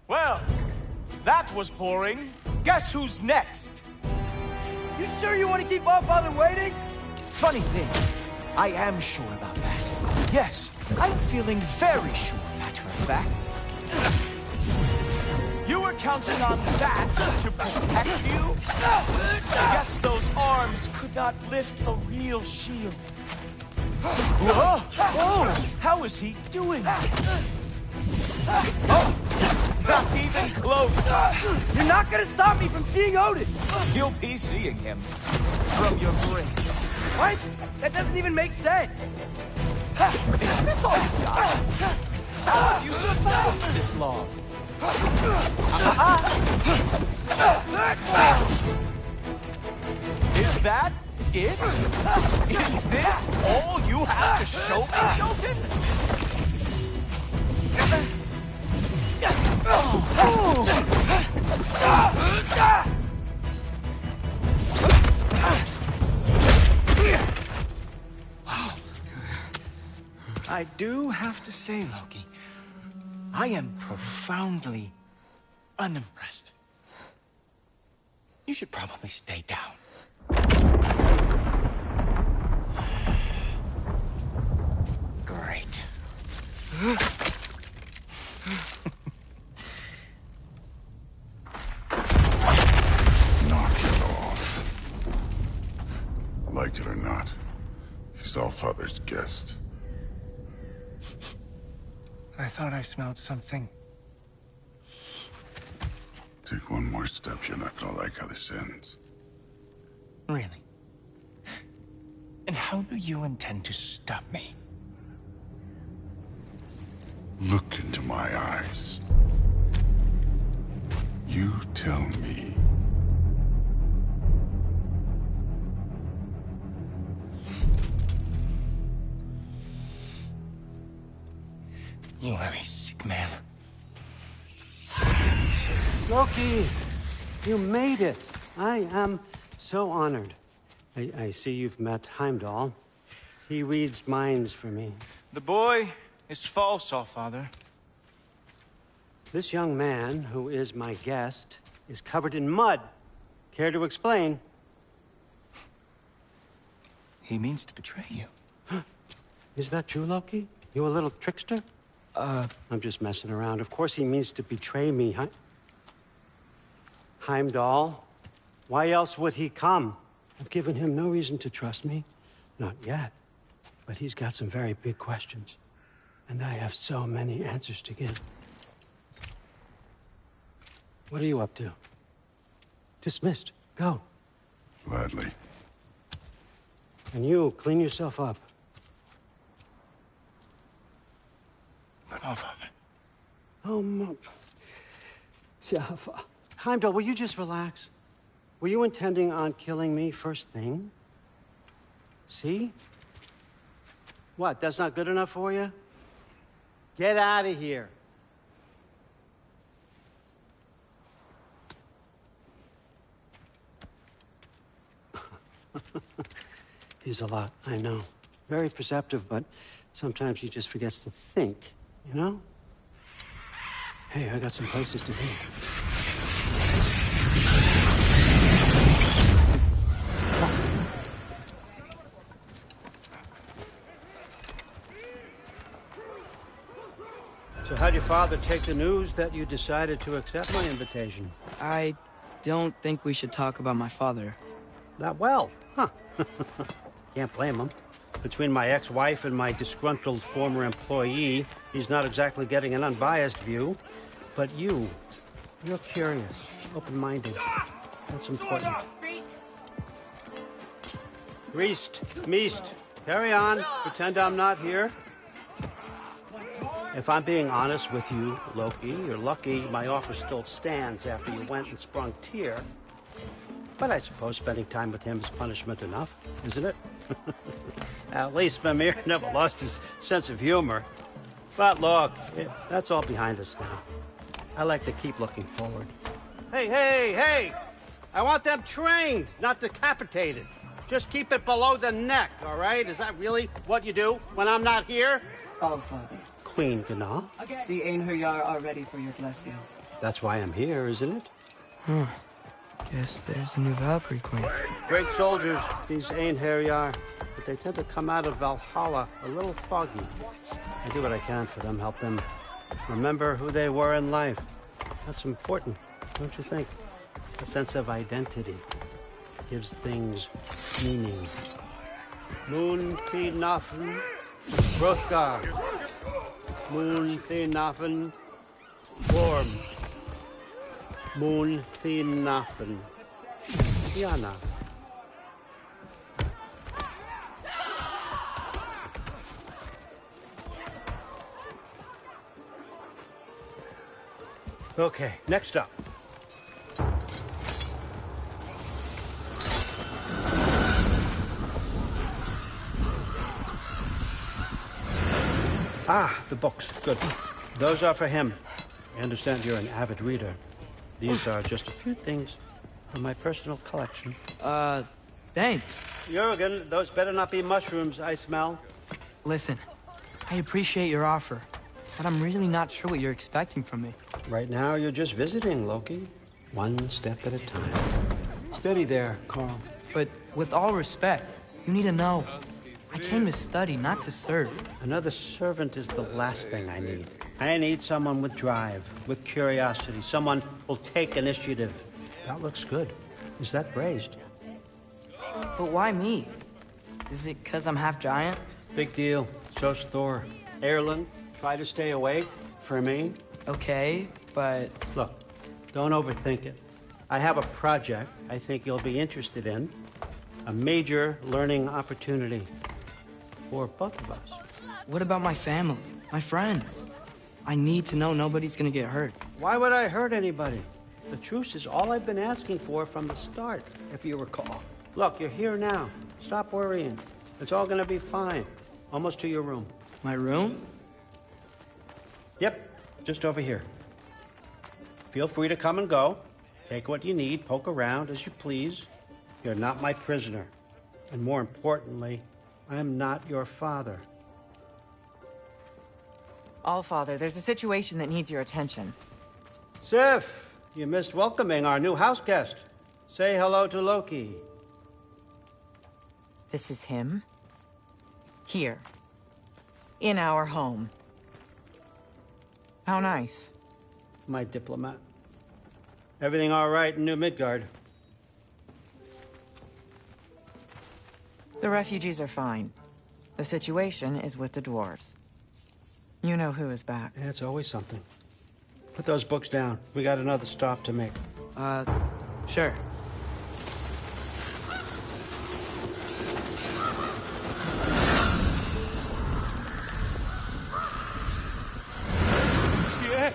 Well, that was boring. Guess who's next? You sure you want to keep our father waiting? Funny thing, I am sure about that. Yes, I'm feeling very sure, matter of fact. You were counting on that to protect you? I guess those arms could not lift a real shield. Whoa! Whoa! How is he doing? Oh! Not even close! You're not gonna stop me from seeing Odin! You'll be seeing him from your brain. What? That doesn't even make sense! Is this all you got? How have you survived this long? Is that it? Is this all you have to show me, Jotun? Wow. I do have to say, Loki, I am profoundly unimpressed. You should probably stay down. Great. Knock it off. Like it or not, he's all Father's guest. I thought I smelled something. Take one more step, you're not gonna like how this ends. Really? And how do you intend to stop me? Look into my eyes. You tell me. You are a sick man. Loki, you made it. I am so honored. I see you've met Heimdall. He reads minds for me. The boy is false, Allfather. This young man, who is my guest, is covered in mud. Care to explain? He means to betray you. Is that true, Loki? You a little trickster? I'm just messing around. Of course he means to betray me, Heimdall. Why else would he come? I've given him no reason to trust me. Not yet. But he's got some very big questions. And I have so many answers to give. What are you up to? Dismissed. Go. Gladly. And you, clean yourself up. But Allfather. Oh, Heimdall, will you just relax? Were you intending on killing me first thing? See? What, that's not good enough for you? Get out of here. He's a lot, I know. Very perceptive, but sometimes he just forgets to think, you know? Hey, I got some places to be. So how'd your father take the news that you decided to accept my invitation? I don't think we should talk about my father. That well, huh? Can't blame him. Between my ex-wife and my disgruntled former employee, he's not exactly getting an unbiased view. But you're curious, open-minded. That's important. Meest, carry on. Pretend I'm not here. If I'm being honest with you, Loki, you're lucky my offer still stands after you went and sprung Tyr. But I suppose spending time with him is punishment enough, isn't it? At least Mimir never lost his sense of humor. But look, that's all behind us now. I like to keep looking forward. Hey! I want them trained, not decapitated. Just keep it below the neck, all right? Is that really what you do when I'm not here? Oh, Father. Queen Gná. The Einherjar are ready for your blessings. That's why I'm here, isn't it? Guess there's a new Valkyrie Queen. Great soldiers, these Einherjar, but they tend to come out of Valhalla a little foggy. I do what I can for them, help them remember who they were in life. That's important, don't you think? A sense of identity gives things meaning. Moon thi nafen, Hrothgar. Moon thi nafen, Worm. Moon thi nafen, Diana. Okay, next up. Ah, the books. Good. Those are for him. I understand you're an avid reader. These are just a few things from my personal collection. Thanks. Jurgen, those better not be mushrooms I smell. Listen, I appreciate your offer, but I'm really not sure what you're expecting from me. Right now, you're just visiting, Loki. One step at a time. Steady there, Carl. But with all respect, you need to know. I came to study, not to serve. Another servant is the last thing I need. I need someone with drive, with curiosity, someone who'll take initiative. That looks good. Is that braised? But why me? Is it because I'm half giant? Big deal. So's Thor. Erlen, try to stay awake for me. Okay, but... Look, don't overthink it. I have a project I think you'll be interested in. A major learning opportunity for both of us. What about my family? My friends? I need to know nobody's gonna get hurt. Why would I hurt anybody? The truce is all I've been asking for from the start, if you recall. Look, you're here now. Stop worrying. It's all gonna be fine. Almost to your room. My room? Yep, just over here. Feel free to come and go. Take what you need, poke around as you please. You're not my prisoner. And more importantly, I'm not your father. Allfather, there's a situation that needs your attention. Sif, you missed welcoming our new house guest. Say hello to Loki. This is him? Here. In our home. How nice. My diplomat. Everything all right in New Midgard? The refugees are fine. The situation is with the dwarves. You know who is back. Yeah, it's always something. Put those books down. We got another stop to make. Sure. Yeah.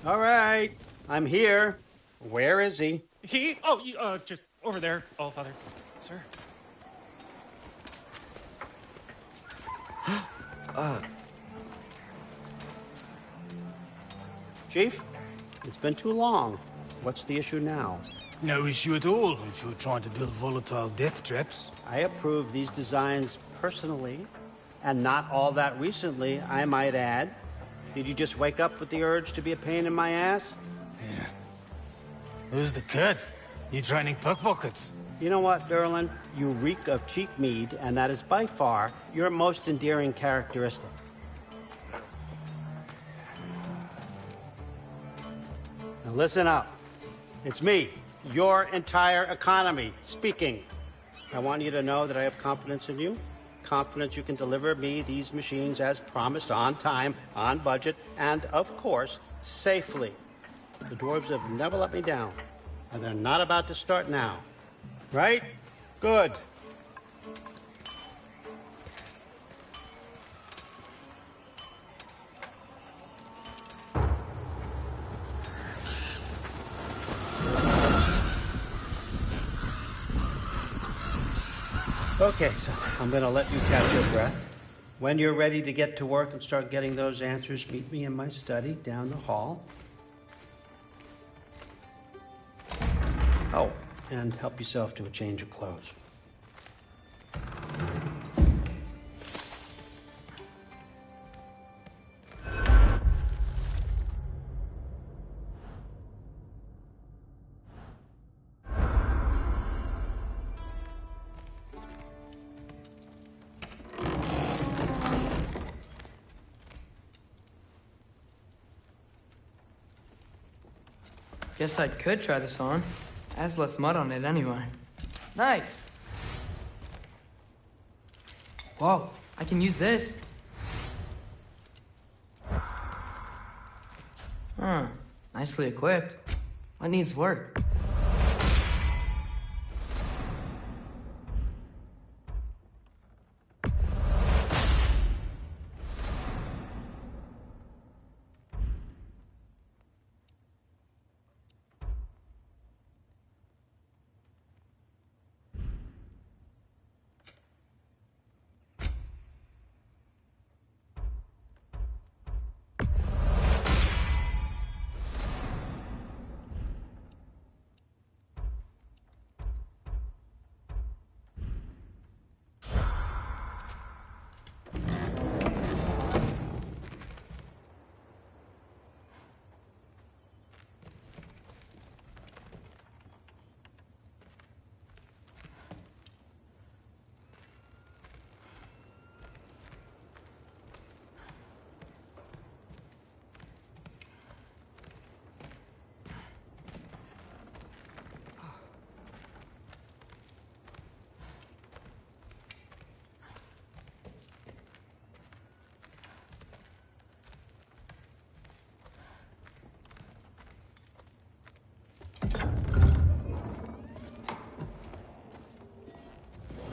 All right. I'm here. Where is he? He? Oh, just over there, Allfather. Sir. Chief, it's been too long. What's the issue now? No issue at all if you're trying to build volatile death traps. I approve these designs personally, and not all that recently, I might add. Did you just wake up with the urge to be a pain in my ass? Yeah. Who's the kid? You training pickpockets? You know what, Derlin? You reek of cheap mead, and that is by far your most endearing characteristic. Now listen up. It's me, your entire economy, speaking. I want you to know that I have confidence in you. Confidence you can deliver me these machines as promised, on time, on budget, and, of course, safely. The dwarves have never let me down, and they're not about to start now. Right? Good. Okay, so I'm gonna let you catch your breath. When you're ready to get to work and start getting those answers, meet me in my study down the hall. Oh, and help yourself to a change of clothes. Guess I could try this on. Has less mud on it anyway. Nice. Whoa, I can use this. Huh, nicely equipped. What needs work?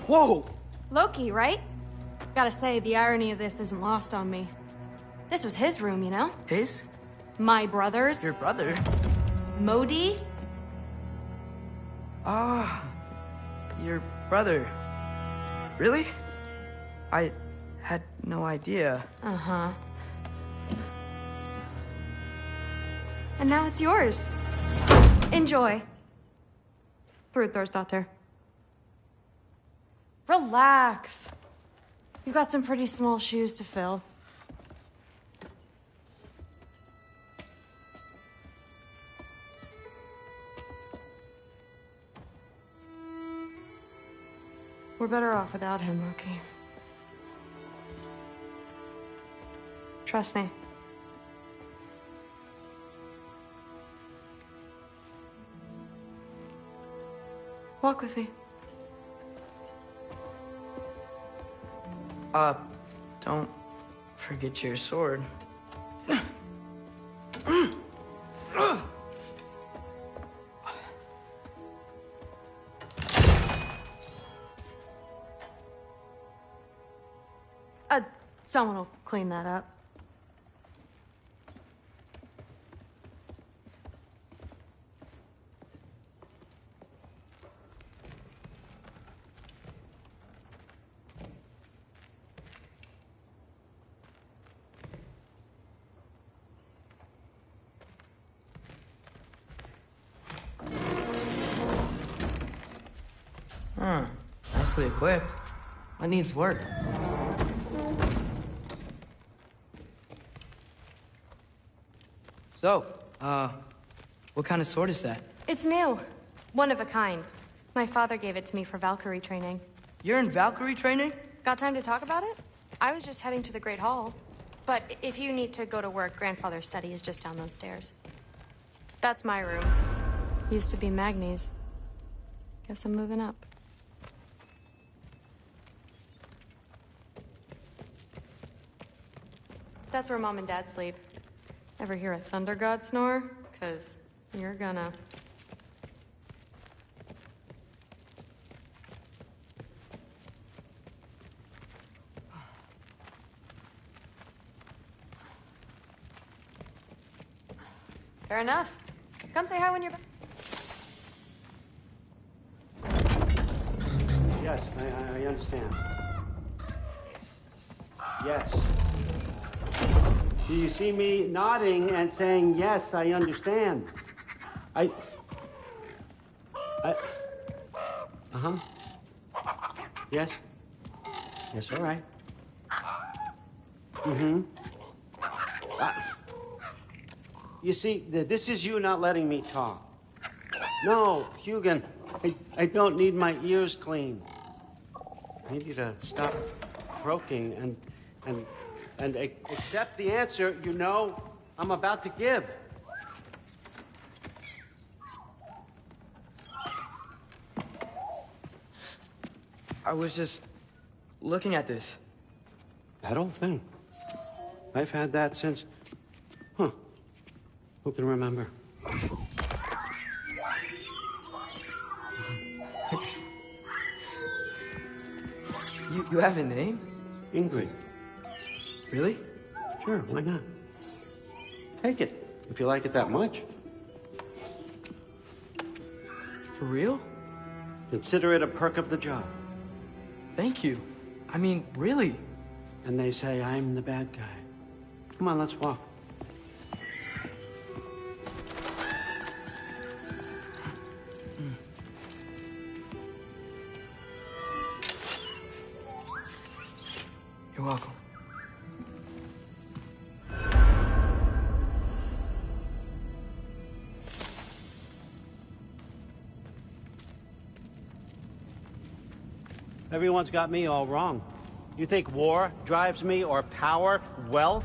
Whoa! Loki, right? Gotta say, the irony of this isn't lost on me. This was his room, you know? His? My brother's. Your brother? Modi? Ah, your brother. Really? I had no idea. Uh-huh. And now it's yours. Enjoy. Brudthor's Relax. You've got some pretty small shoes to fill. We're better off without him, Loki. Trust me. Walk with me. Don't forget your sword. Someone will clean that up. Huh, nicely equipped. What needs work? So, what kind of sword is that? It's new. One of a kind. My father gave it to me for Valkyrie training. You're in Valkyrie training? Got time to talk about it? I was just heading to the Great Hall. But if you need to go to work, Grandfather's study is just down those stairs. That's my room. Used to be Magni's. Guess I'm moving up. That's where Mom and Dad sleep. Ever hear a thunder god snore? 'Cause you're gonna. Fair enough. Come say hi when you're back. Yes, I understand. Yes. Do you see me nodding and saying, yes, I understand? Uh-huh. Yes? Yes, all right. Mm-hmm. You see, this is you not letting me talk. No, Hugin, I don't need my ears cleaned. I need you to stop croaking and accept the answer you know I'm about to give. I was just looking at this. That old thing. I've had that since... Huh. Who can remember? You have a name? Ingrid. Really? Sure, why not? Take it, if you like it that much. For real? Consider it a perk of the job. Thank you. I mean, really. And they say I'm the bad guy. Come on, let's walk. You're welcome. Everyone's got me all wrong. You think war drives me, or power, wealth?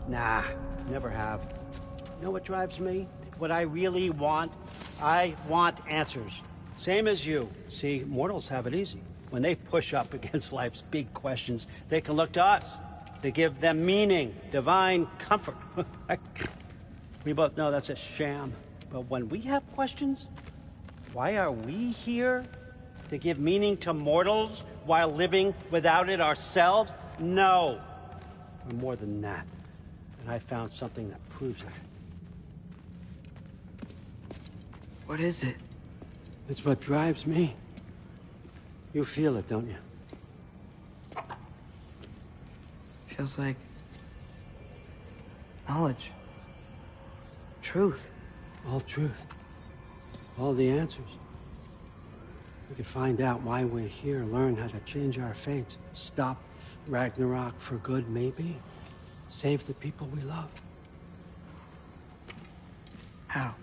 Nah, never have. You know what drives me? What I really want? I want answers. Same as you. See, mortals have it easy. When they push up against life's big questions, they can look to us to give them meaning, divine comfort. We both know that's a sham. But when we have questions, why are we here? To give meaning to mortals while living without it ourselves? No. We're more than that. And I found something that proves that. What is it? It's what drives me. You feel it, don't you? Feels like knowledge. Truth. All truth. All the answers. We could find out why we're here, learn how to change our fates, stop Ragnarok for good, maybe. Save the people we love. How?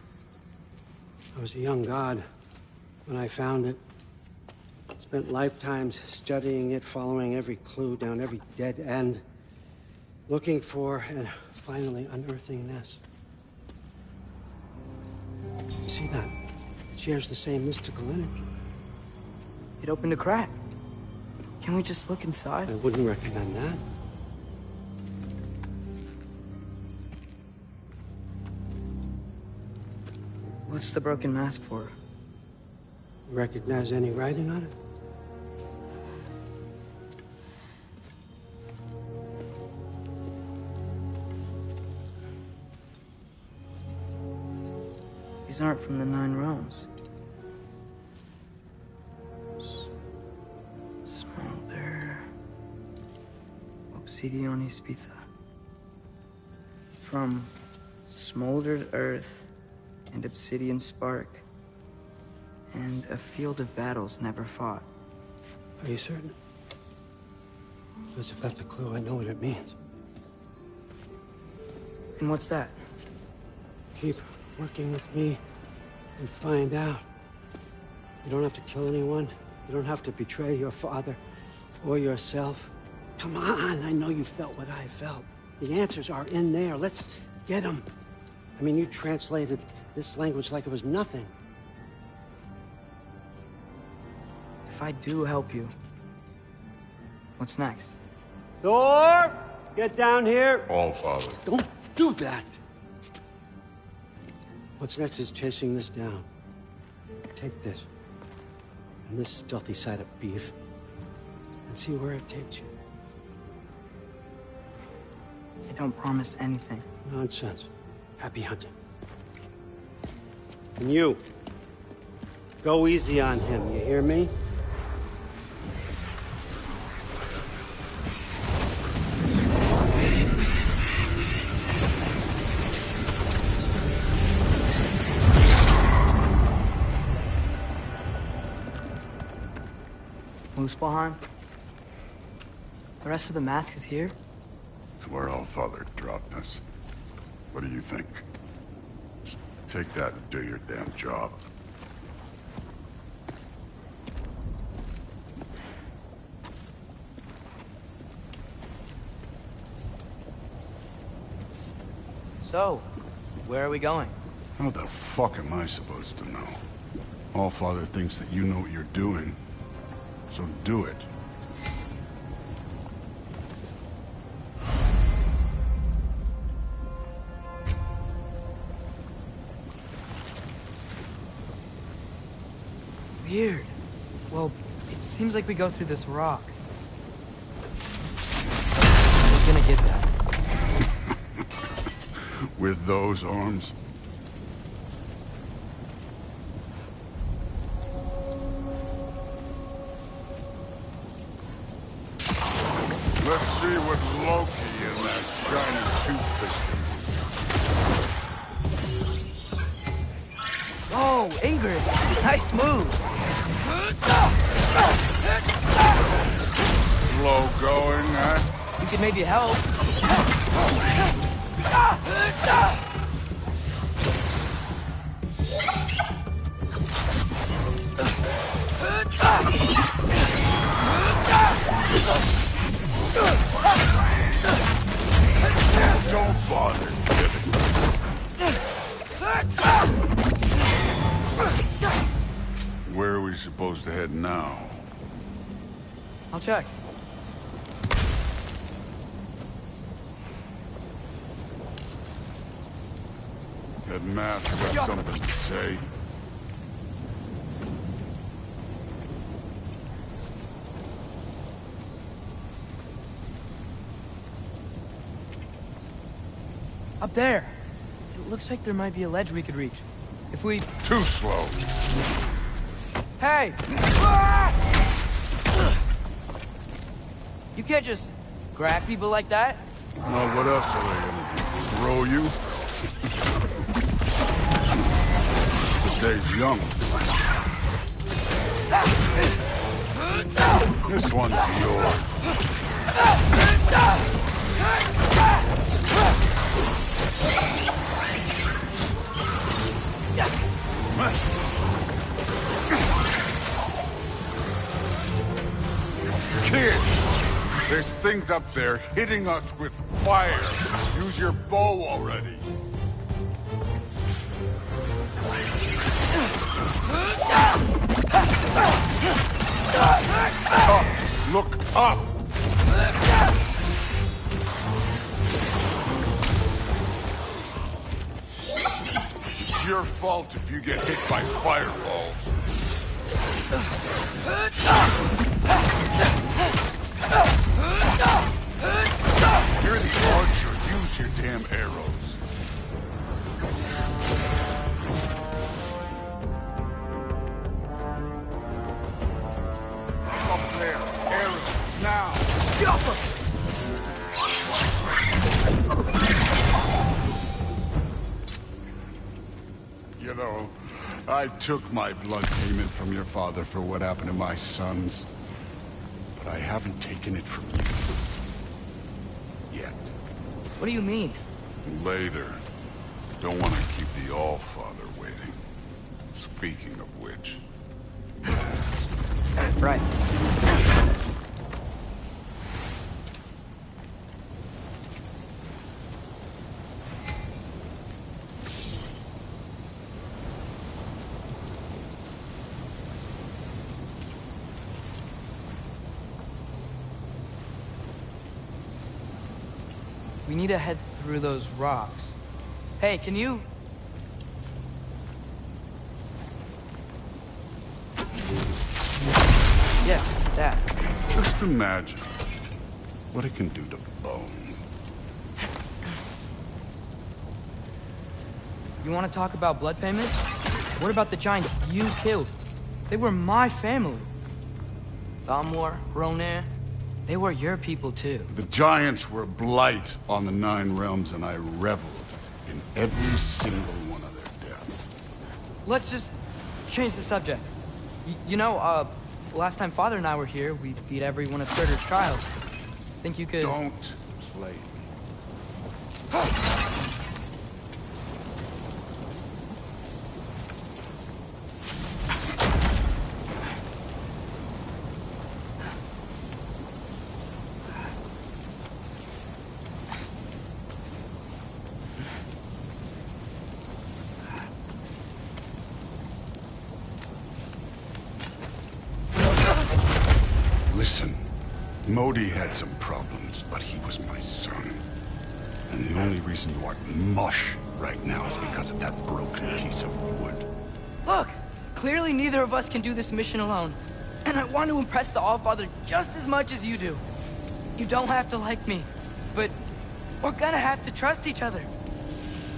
I was a young god when I found it. Spent lifetimes studying it, following every clue down every dead end, looking for and finally unearthing this. You see that? It shares the same mystical energy. It opened a crack. Can we just look inside? I wouldn't recommend that. What's the broken mask for? Recognize any writing on it? These aren't from the Nine Realms. Smolder. Obsidion Ispitha. From smoldered earth and obsidian spark. And a field of battles never fought. Are you certain? Because if that's a clue, I know what it means. And what's that? Keep working with me and find out. You don't have to kill anyone. You don't have to betray your father or yourself. Come on, I know you felt what I felt. The answers are in there. Let's get them. I mean, you translated this language like it was nothing. If I do help you, what's next? Thor! Get down here! All father. Don't do that! What's next is chasing this down. Take this, and this stealthy side of beef, and see where it takes you. I don't promise anything. Nonsense. Happy hunting. And you, go easy on him, you hear me? Muspelheim? The rest of the mask is here? It's where All Father dropped us. What do you think? Just take that and do your damn job. So, where are we going? How the fuck am I supposed to know? All Father thinks that you know what you're doing. So do it. Weird. Well, it seems like we go through this rock. We're gonna get that. With those arms? Let's see what Loki and that shiny toothpick can do. Oh, Ingrid! Nice move! Slow going, huh? You could maybe help. Don't bother, Kevin. Where are we supposed to head now? I'll check. That mask got something to say. Up there. It looks like there might be a ledge we could reach. If we... Too slow. Hey! You can't just grab people like that. Well, what else are they gonna do? Throw you? This day's young. This one's yours. Kid, there's things up there hitting us with fire. Use your bow already. Up. Look up. It's your fault if you get hit by fireballs. You're the archer. Use your damn arrows. Up there. Arrows. Now. You know, I took my blood payment from your father for what happened to my sons. But I haven't taken it from you. Yet. What do you mean? Later. Don't want to keep the All-Father waiting. Speaking of which... Right. We need to head through those rocks. Hey, can you... Yeah, that. Just imagine what it can do to bone. You want to talk about blood payment? What about the giants you killed? They were my family. Thamor, Ronir, they were your people too. The giants were blight on the 9 realms, and I reveled in every single one of their deaths. Let's just change the subject. You know, last time Father and I were here, we beat every one of Surtur's trials. Think you could... Don't play me. Modi had some problems, but he was my son. And the only reason you aren't mush right now is because of that broken piece of wood. Look! Clearly neither of us can do this mission alone. And I want to impress the Allfather just as much as you do. You don't have to like me, but we're gonna have to trust each other.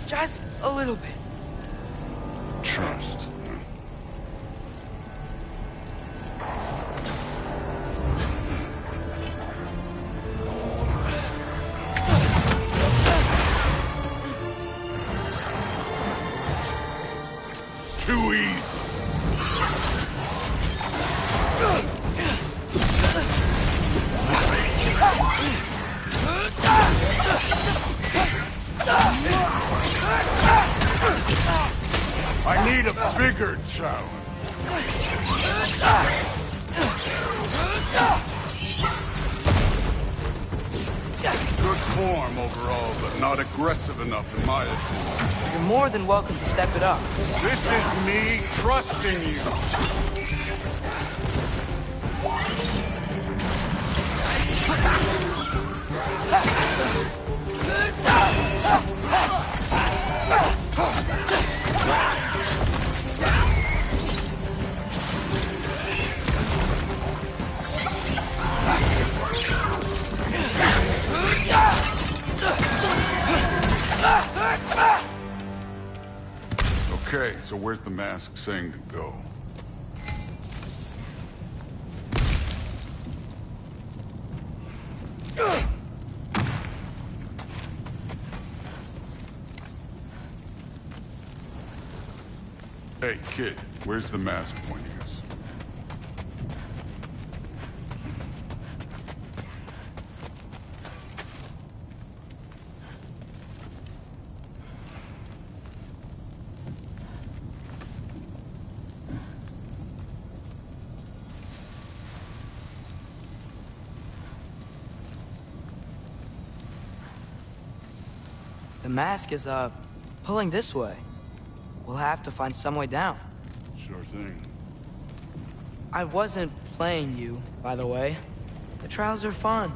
Just a little bit. Trust. Too easy. I need a bigger challenge. Good form overall, but not aggressive enough in my opinion. You're more than welcome to step it up. This is me trusting you. Okay, so where's the mask saying to go? Hey, kid, where's the mask pointing us? The mask is, pulling this way. We'll have to find some way down. Sure thing. I wasn't playing you, by the way. The trials are fun.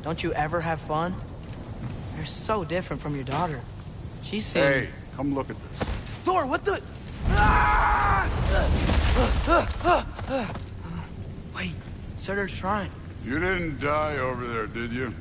Don't you ever have fun? You're so different from your daughter. She's seen... Hey, come look at this. Thor, what the... Wait, Surtur's shrine. You didn't die over there, did you?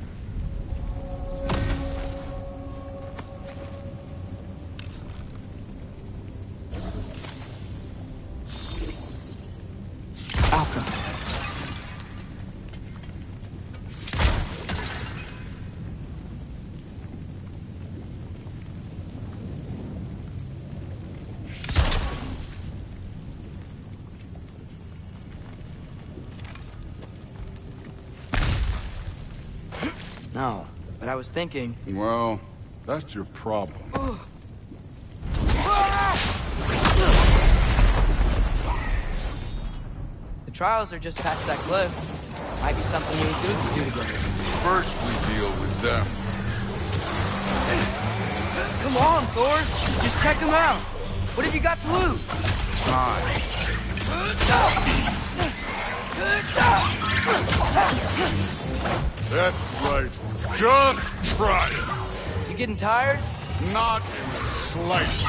No, but I was thinking... Well, that's your problem. The trials are just past that cliff. Might be something we could do together. First we deal with them. Come on, Thor! Just check them out! What have you got to lose? Time. That's right. Just try it. You getting tired? Not in the slightest.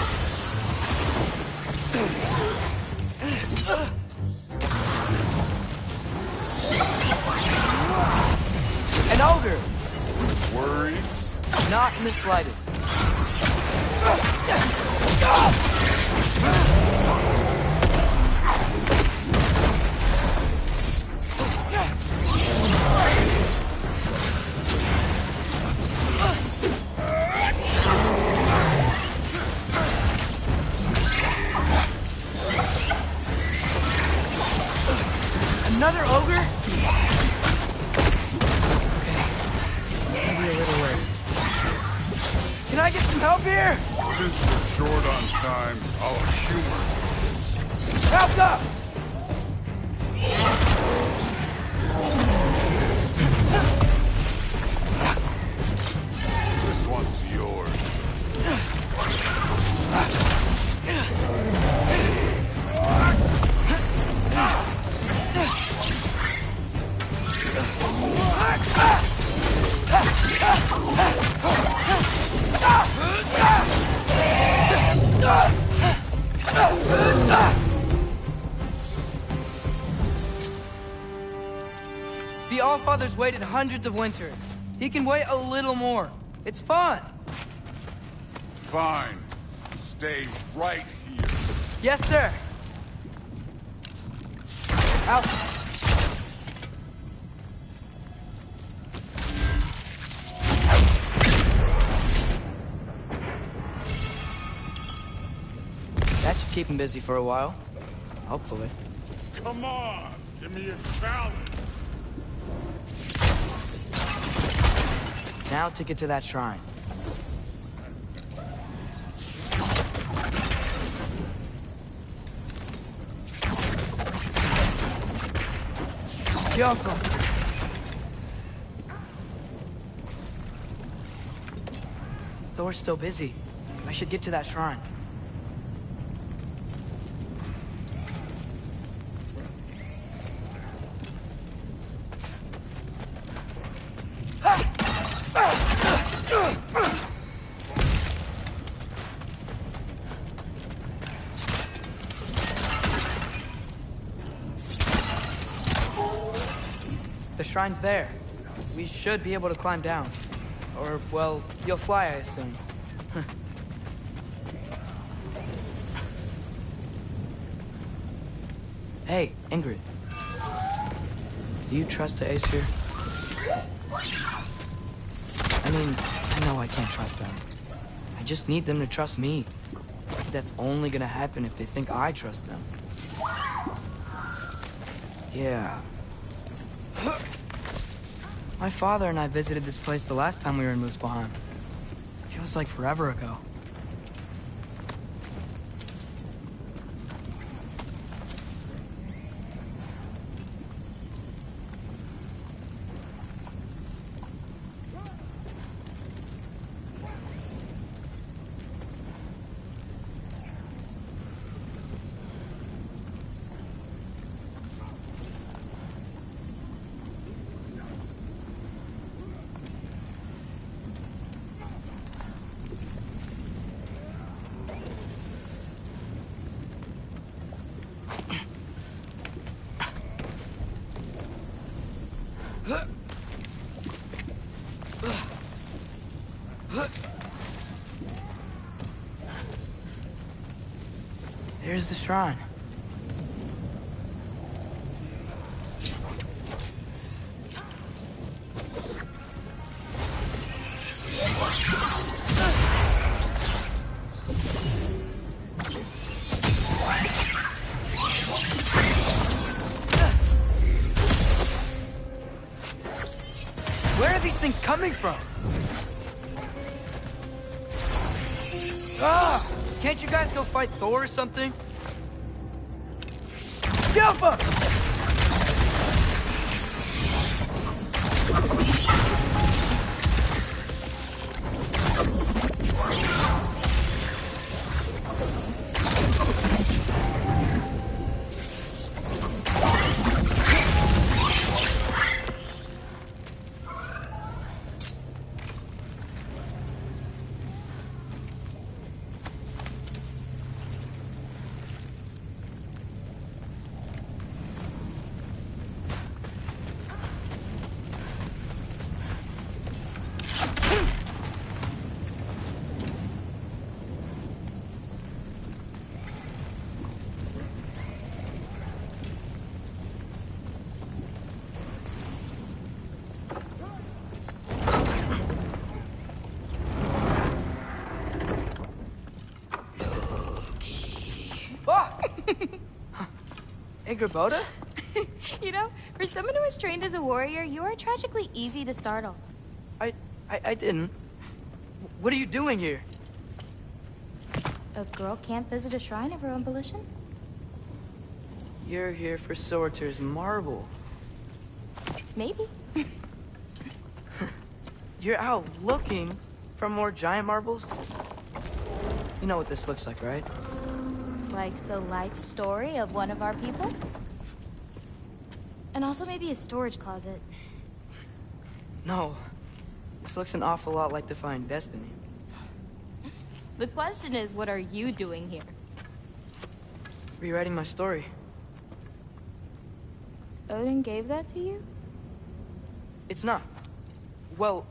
An ogre! Worried? Not in the slightest. Another ogre? Okay. Maybe a little worried. Can I get some help here? Since we're short on time, I'll humor. Help up! This one's yours. Allfather's waited hundreds of winters. He can wait a little more. It's fun. Fine. Stay right here. Yes, sir. Out. That should keep him busy for a while. Hopefully. Come on, give me a challenge. Now to get to that shrine. Careful. Thor's still busy. I should get to that shrine. The shrine's there. We should be able to climb down. Or, well, you'll fly, I assume. Hey, Ingrid. Do you trust the Aesir? I mean, I know I can't trust them. I just need them to trust me. But that's only gonna happen if they think I trust them. Yeah. My father and I visited this place the last time we were in Muspelheim. Feels like forever ago. There's the shrine. Where are these things coming from? Ah! Can't you guys go fight Thor or something? Jump up! Ingrid? You know, for someone who was trained as a warrior, you are tragically easy to startle. I didn't. What are you doing here? A girl can't visit a shrine of her own volition? You're here for Sorter's marble. Maybe. You're out looking for more giant marbles? You know what this looks like, right? Like the life story of one of our people? And also maybe a storage closet. No. This looks an awful lot like Defying Destiny. The question is, what are you doing here? Rewriting my story. Odin gave that to you? It's not. Well,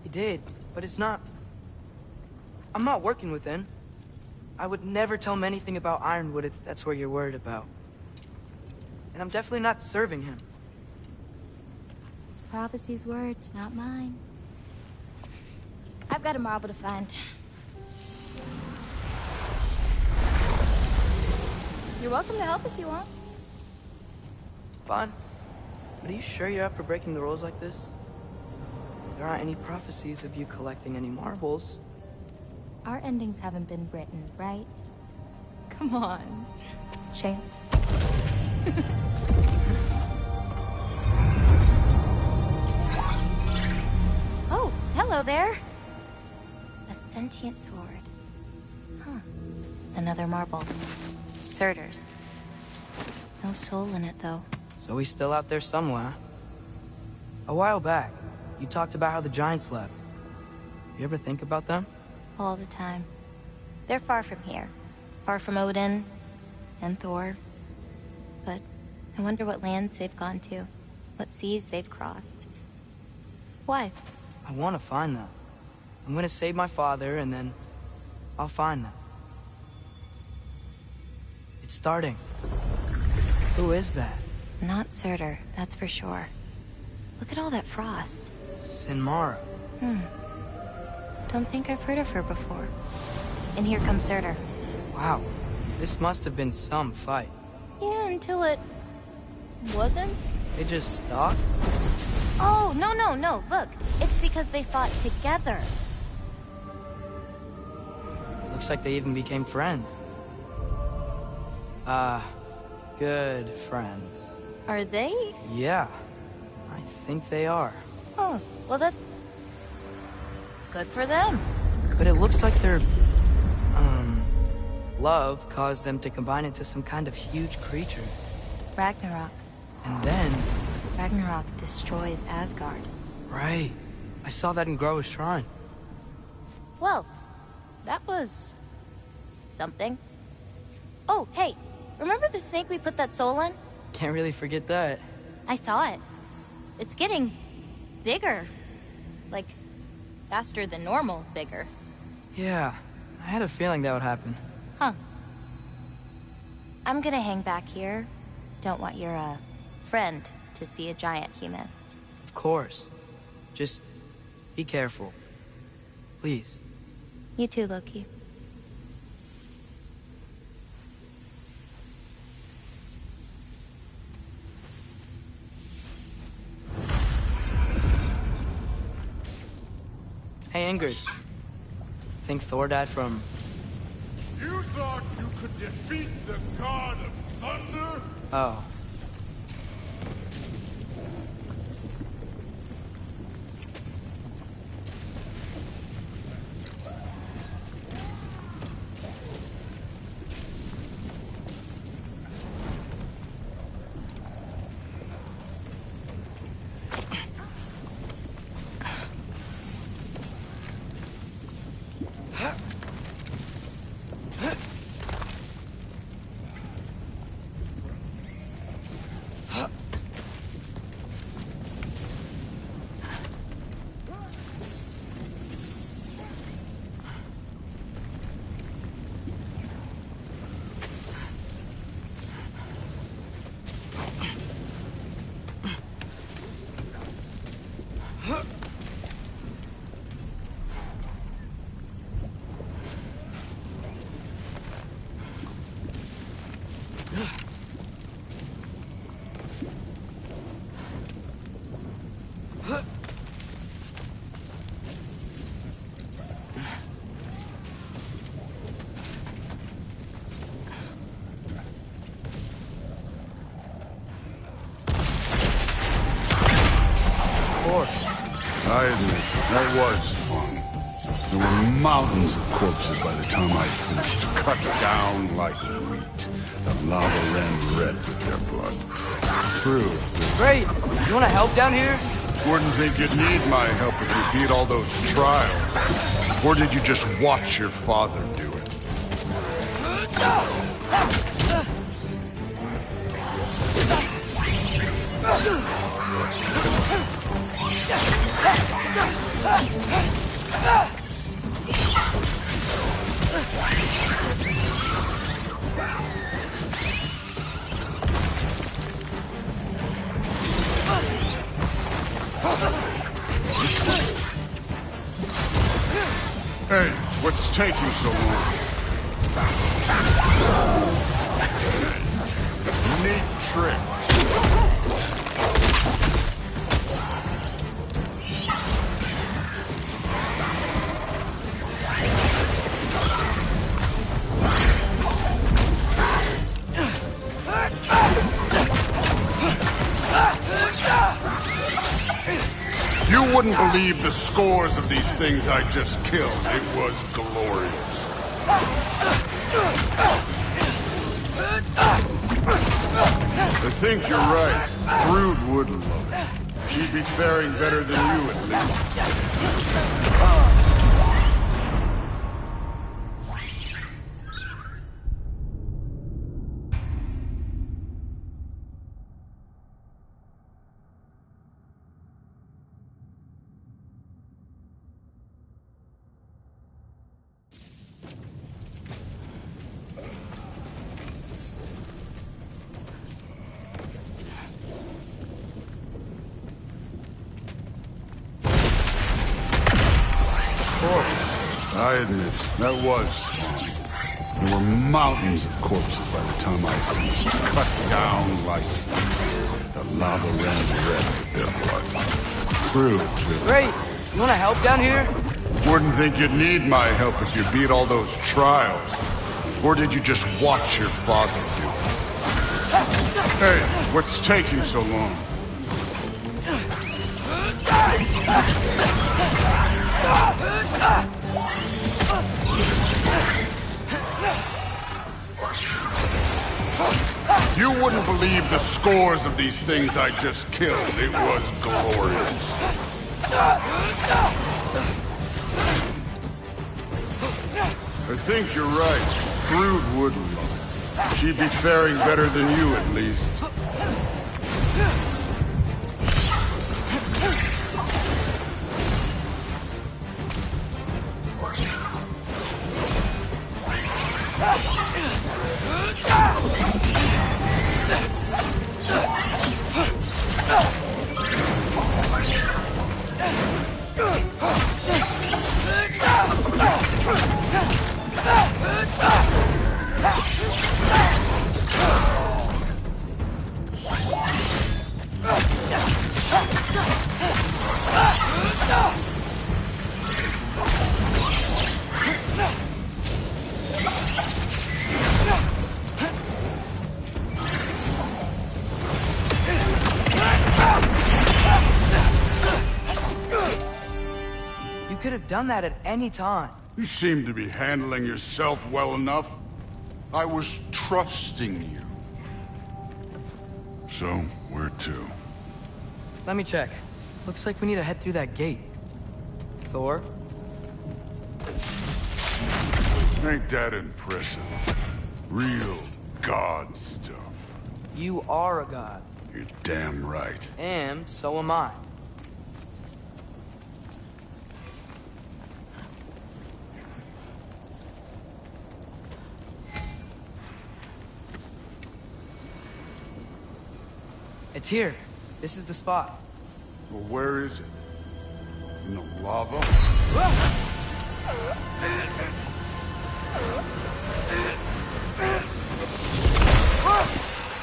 he did, but it's not. I'm not working with him. I would never tell him anything about Ironwood if that's what you're worried about. And I'm definitely not serving him. It's Prophecy's words, not mine. I've got a marble to find. You're welcome to help if you want. Fine. But are you sure you're up for breaking the rules like this? There aren't any prophecies of you collecting any marbles. Our endings haven't been written, right? Come on, champ. Oh, hello there. A sentient sword. Huh. Another marble. Surtur's. No soul in it, though. So he's still out there somewhere. A while back, you talked about how the giants left. You ever think about them? All the time. They're far from here. Far from Odin and Thor. But I wonder what lands they've gone to. What seas they've crossed. Why? I want to find them. I'm gonna save my father, and then I'll find them. It's starting. Who is that? Not Surtur, that's for sure. Look at all that frost. Sinmara. Don't think I've heard of her before. And here comes Surtur. Wow. This must have been some fight. Yeah, until it... wasn't? They just stopped? Oh, no. Look, it's because they fought together. Looks like they even became friends. Good friends. Are they? Yeah, I think they are. Oh, well that's... good for them. But it looks like their, love caused them to combine into some kind of huge creature. Ragnarok. And then... Ragnarok destroys Asgard. Right. I saw that in Groa's shrine. Well, that was... something. Oh, hey, remember the snake we put that soul in? Can't really forget that. I saw it. It's getting... bigger. Like, faster than normal bigger. Yeah, I had a feeling that would happen. Huh. I'm gonna hang back here. Don't want your, friend to see a giant he missed. Of course. Just be careful. Please. You too, Loki. Hey, Ingrid. Think Thor died from... You thought you could defeat the god of thunder? Oh. I admit, that was fun. There were mountains of corpses by the time I finished, cut down like wheat. The lava ran red with their blood. True. Great! You wanna help down here? Wouldn't think you'd need my help if you beat all those trials. Or did you just watch your father do it? Hey, what's taking so long? Neat trick. You wouldn't believe the scores of these things I just killed. It was glorious. I think you're right. Brood would love it. She'd be faring better than you, at least. I admit, that was fun. There were mountains of corpses by the time I finished. Cut down like the lava ran red with their blood. True. Great. You wanna help down here? Wouldn't think you'd need my help if you beat all those trials. Or did you just watch your father do it? Hey, what's taking so long? You wouldn't believe the scores of these things I just killed. It was glorious. I think you're right. Brood would love it. She'd be faring better than you, at least. You could have done that at any time. You seem to be handling yourself well enough. I was trusting you. So, where to? Let me check. Looks like we need to head through that gate. Thor? Ain't that impressive? Real god stuff. You are a god. You're damn right. And so am I. It's here. This is the spot. Well, where is it? In the lava?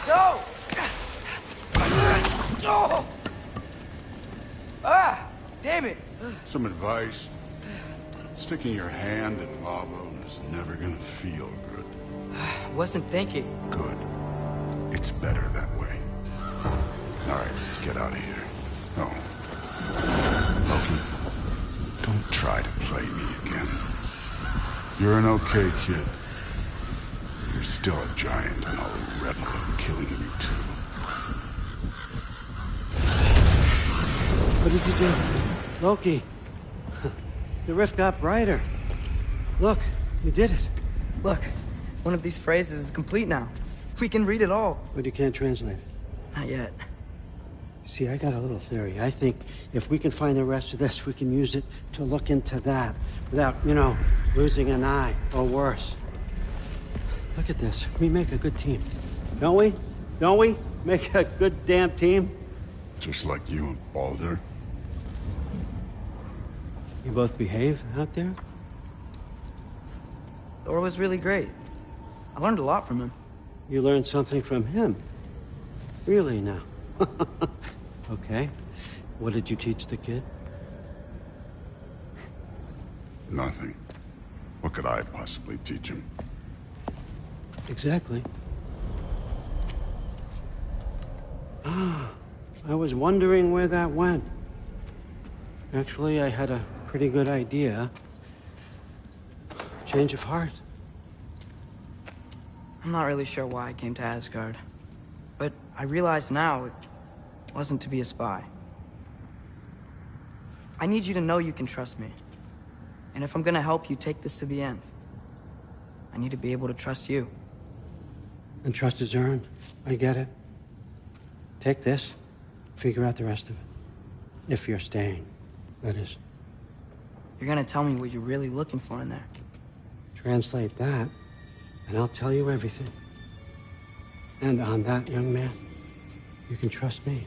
No! Oh! Ah! Damn it! Some advice? Sticking your hand in lava is never gonna feel good. Wasn't thinking. Good. It's better that way. All right, let's get out of here. Oh. Loki, don't try to play me again. You're an okay kid. You're still a giant, and I'll revel in killing you too. What did you do? Loki. The rift got brighter. Look, you did it. Look, one of these phrases is complete now. We can read it all. But you can't translate it. Not yet. See, I got a little theory. I think if we can find the rest of this, we can use it to look into that without, you know, losing an eye or worse. Look at this. We make a good team. Don't we? Don't we? Make a good damn team? Just like you and Baldur. You both behave out there? Thor was really great. I learned a lot from him. You learned something from him? Really now? Okay. What did you teach the kid? Nothing. What could I possibly teach him? Exactly. Ah, I was wondering where that went. Actually, I had a pretty good idea. Change of heart. I'm not really sure why I came to Asgard. But I realize now it wasn't to be a spy. I need you to know you can trust me. And if I'm gonna help you take this to the end, I need to be able to trust you. And trust is earned. I get it. Take this, figure out the rest of it. If you're staying, that is. You're gonna tell me what you're really looking for in there. Translate that, and I'll tell you everything. And on that, young man, you can trust me.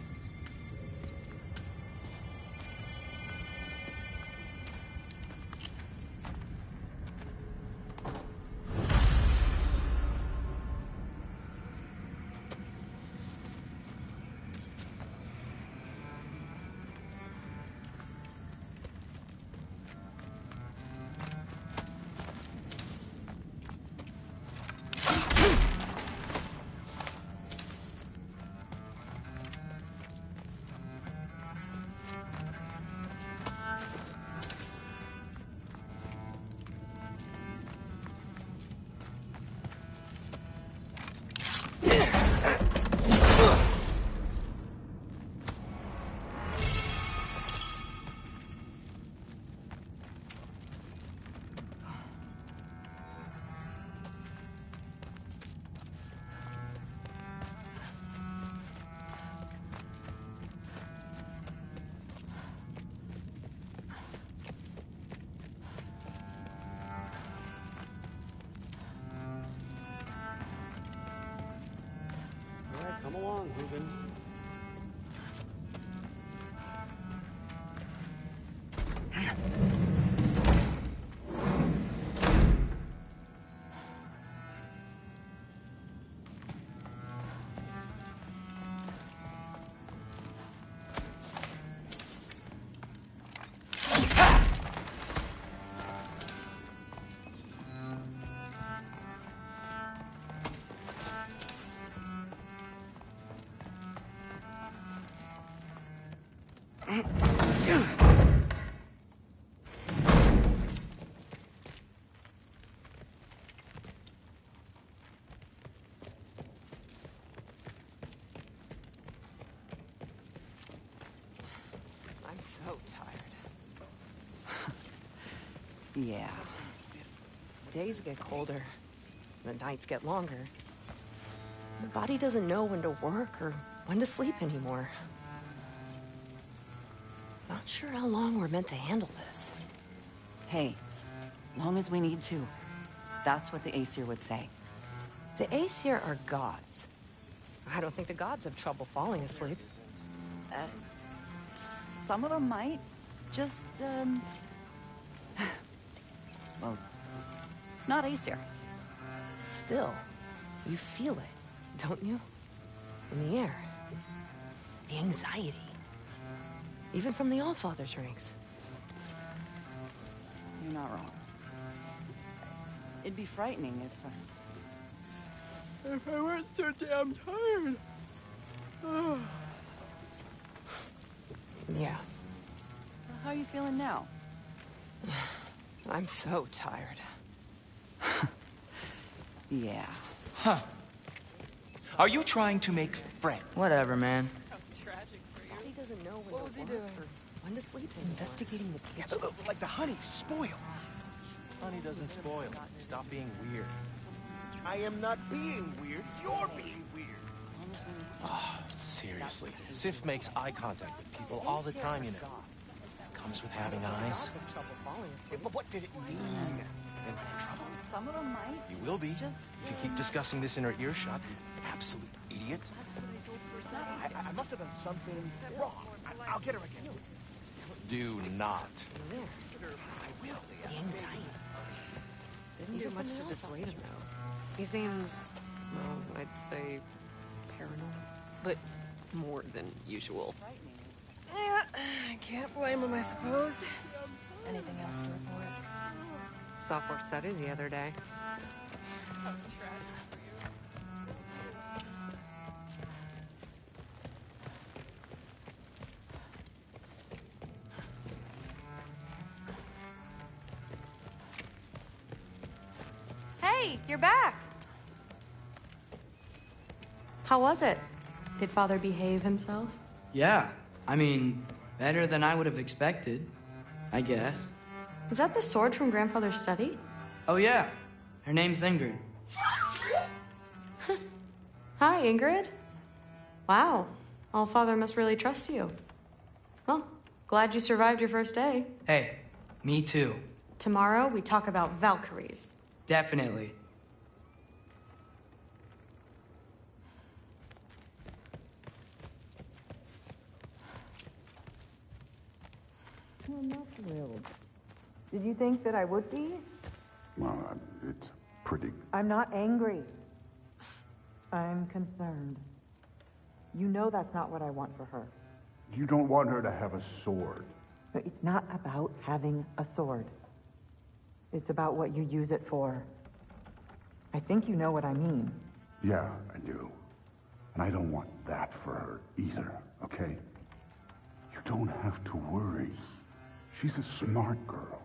Come along, Ruben. I'm so tired. Yeah. Days get colder. The nights get longer. The body doesn't know when to work or when to sleep anymore. Not sure how long we're meant to handle this. Hey, long as we need to. That's what the Aesir would say. The Aesir are gods. I don't think the gods have trouble falling asleep. Some of them might. Just, well, not Aesir. Still, you feel it, don't you? In the air. The anxiety. Even from the Allfather's rings. You're not wrong. It'd be frightening if I weren't so damn tired. Yeah. How are you feeling now? I'm so tired. Yeah. Huh. Are you trying to make friends? Whatever, man. Body doesn't know when to work or when to sleep anymore. Investigating the Yeah, like the honey's spoiled. Honey doesn't spoil. Stop being weird. I am not being weird. You're being weird. Seriously, Sif makes eye contact with people all the time, you know. Comes with having eyes. But what did it mean? In trouble. Some of them might. You will be. If you keep discussing this in her earshot, you absolute idiot. I must have done something wrong. I'll get her again. Do not. I will. The anxiety. Didn't do much to dissuade him, though. He seems, well, I'd say paranoid, but more than usual. Yeah, I can't blame him, I suppose. Anything else to report? Software study the other day. Hey, you're back. How was it? Did Father behave himself? Yeah, I mean, better than I would have expected, I guess. Is that the sword from Grandfather's study? Oh yeah, her name's Ingrid. Hi, Ingrid. Wow, Allfather must really trust you. Well, glad you survived your first day. Hey, me too. Tomorrow, we talk about Valkyries. Definitely. I'm not thrilled. Did you think that I would be? Well, it's pretty... I'm not angry. I'm concerned. You know that's not what I want for her. You don't want her to have a sword. But it's not about having a sword. It's about what you use it for. I think you know what I mean. Yeah, I do. And I don't want that for her either, okay? You don't have to worry. She's a smart girl.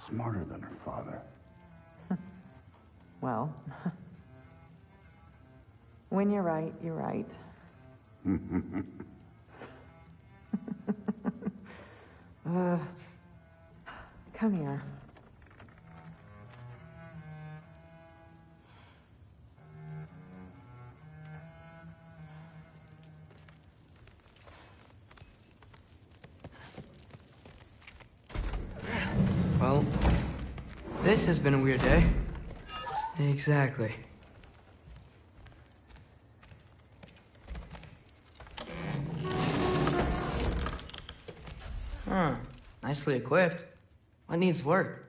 Smarter than her father. Well, when you're right, you're right. Come here. Well, this has been a weird day. Exactly. Huh. Nicely equipped. What needs work?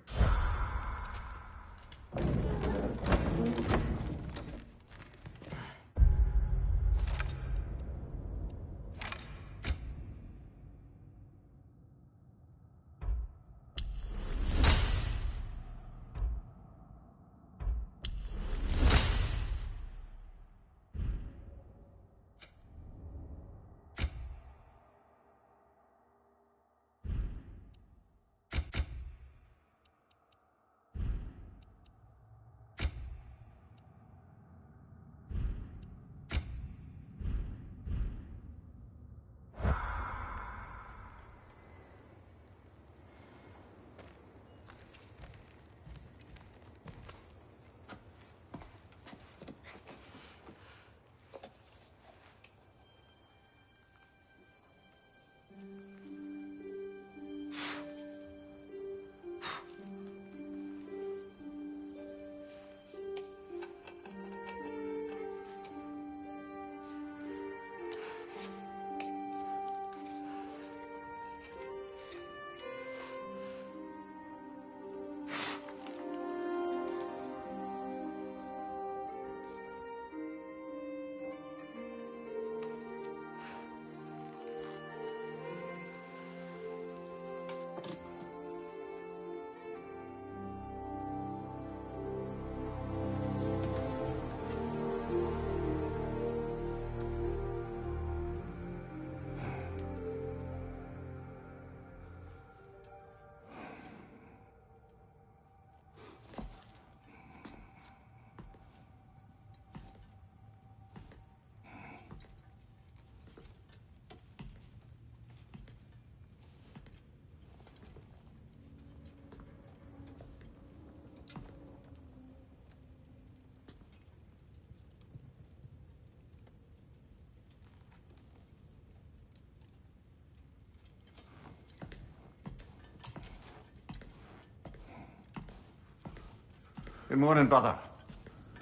Good morning, brother.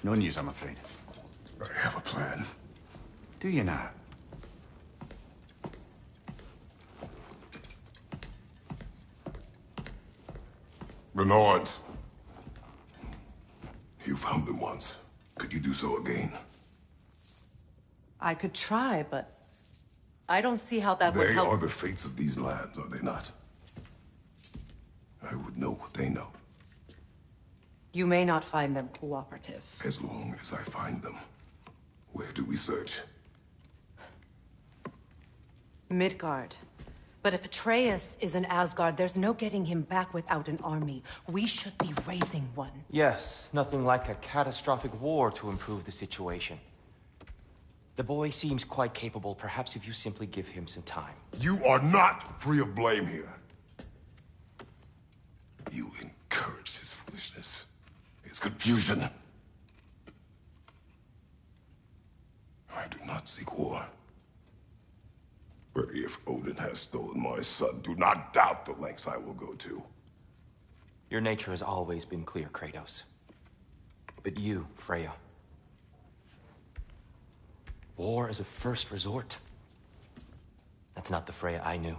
No news, I'm afraid. I have a plan. Do you now? The Norns. You found them once. Could you do so again? I could try, but I don't see how that would help. They are the fates of these lands, are they not? I would know what they know. You may not find them cooperative. As long as I find them. Where do we search? Midgard. But if Atreus is in Asgard, there's no getting him back without an army. We should be raising one. Yes, nothing like a catastrophic war to improve the situation. The boy seems quite capable. Perhaps if you simply give him some time. You are not free of blame here. You encouraged his foolishness, his confusion. I do not seek war. But if Odin has stolen my son, do not doubt the lengths I will go to. Your nature has always been clear, Kratos. But you, Freya. War is a first resort. That's not the Freya I knew.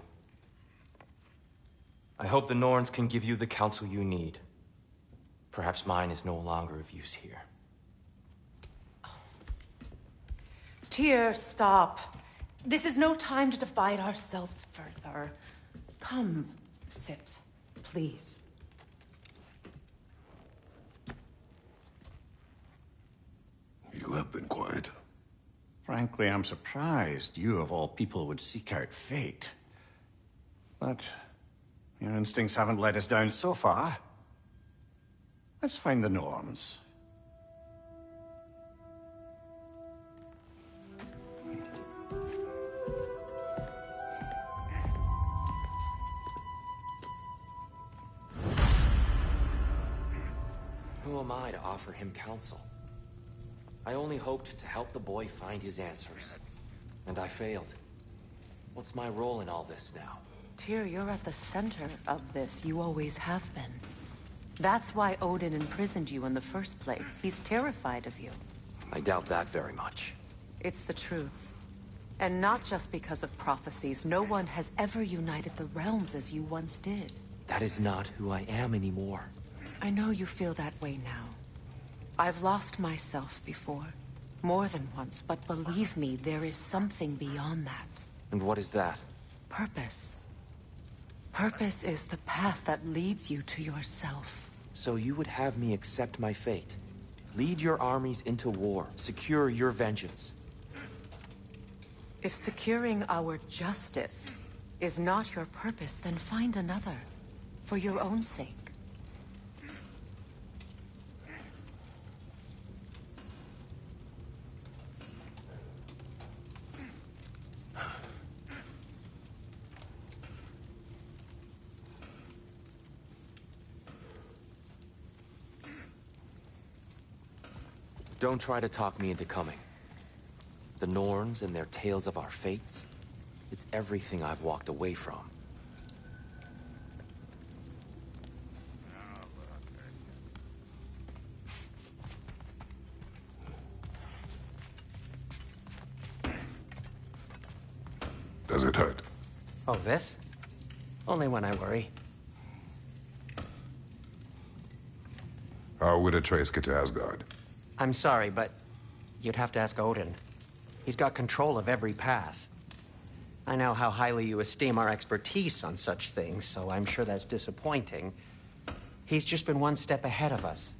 I hope the Norns can give you the counsel you need. Perhaps mine is no longer of use here. Tyr, stop. This is no time to divide ourselves further. Come, sit, please. You have been quiet. Frankly, I'm surprised you, of all people, would seek out fate. But your instincts haven't let us down so far. Let's find the Norns. Who am I to offer him counsel? I only hoped to help the boy find his answers. And I failed. What's my role in all this now? Tyr, you're at the center of this. You always have been. That's why Odin imprisoned you in the first place. He's terrified of you. I doubt that very much. It's the truth. And not just because of prophecies. No one has ever united the realms as you once did. That is not who I am anymore. I know you feel that way now. I've lost myself before. More than once, but believe me, there is something beyond that. And what is that? Purpose. Purpose is the path that leads you to yourself. So you would have me accept my fate? Lead your armies into war, secure your vengeance. If securing our justice is not your purpose, then find another. For your own sake. Don't try to talk me into coming. The Norns and their tales of our fates, it's everything I've walked away from. Does it hurt? Oh, this? Only when I worry. How would Atreus get to Asgard? I'm sorry, but you'd have to ask Odin. He's got control of every path. I know how highly you esteem our expertise on such things, so I'm sure that's disappointing. He's just been one step ahead of us.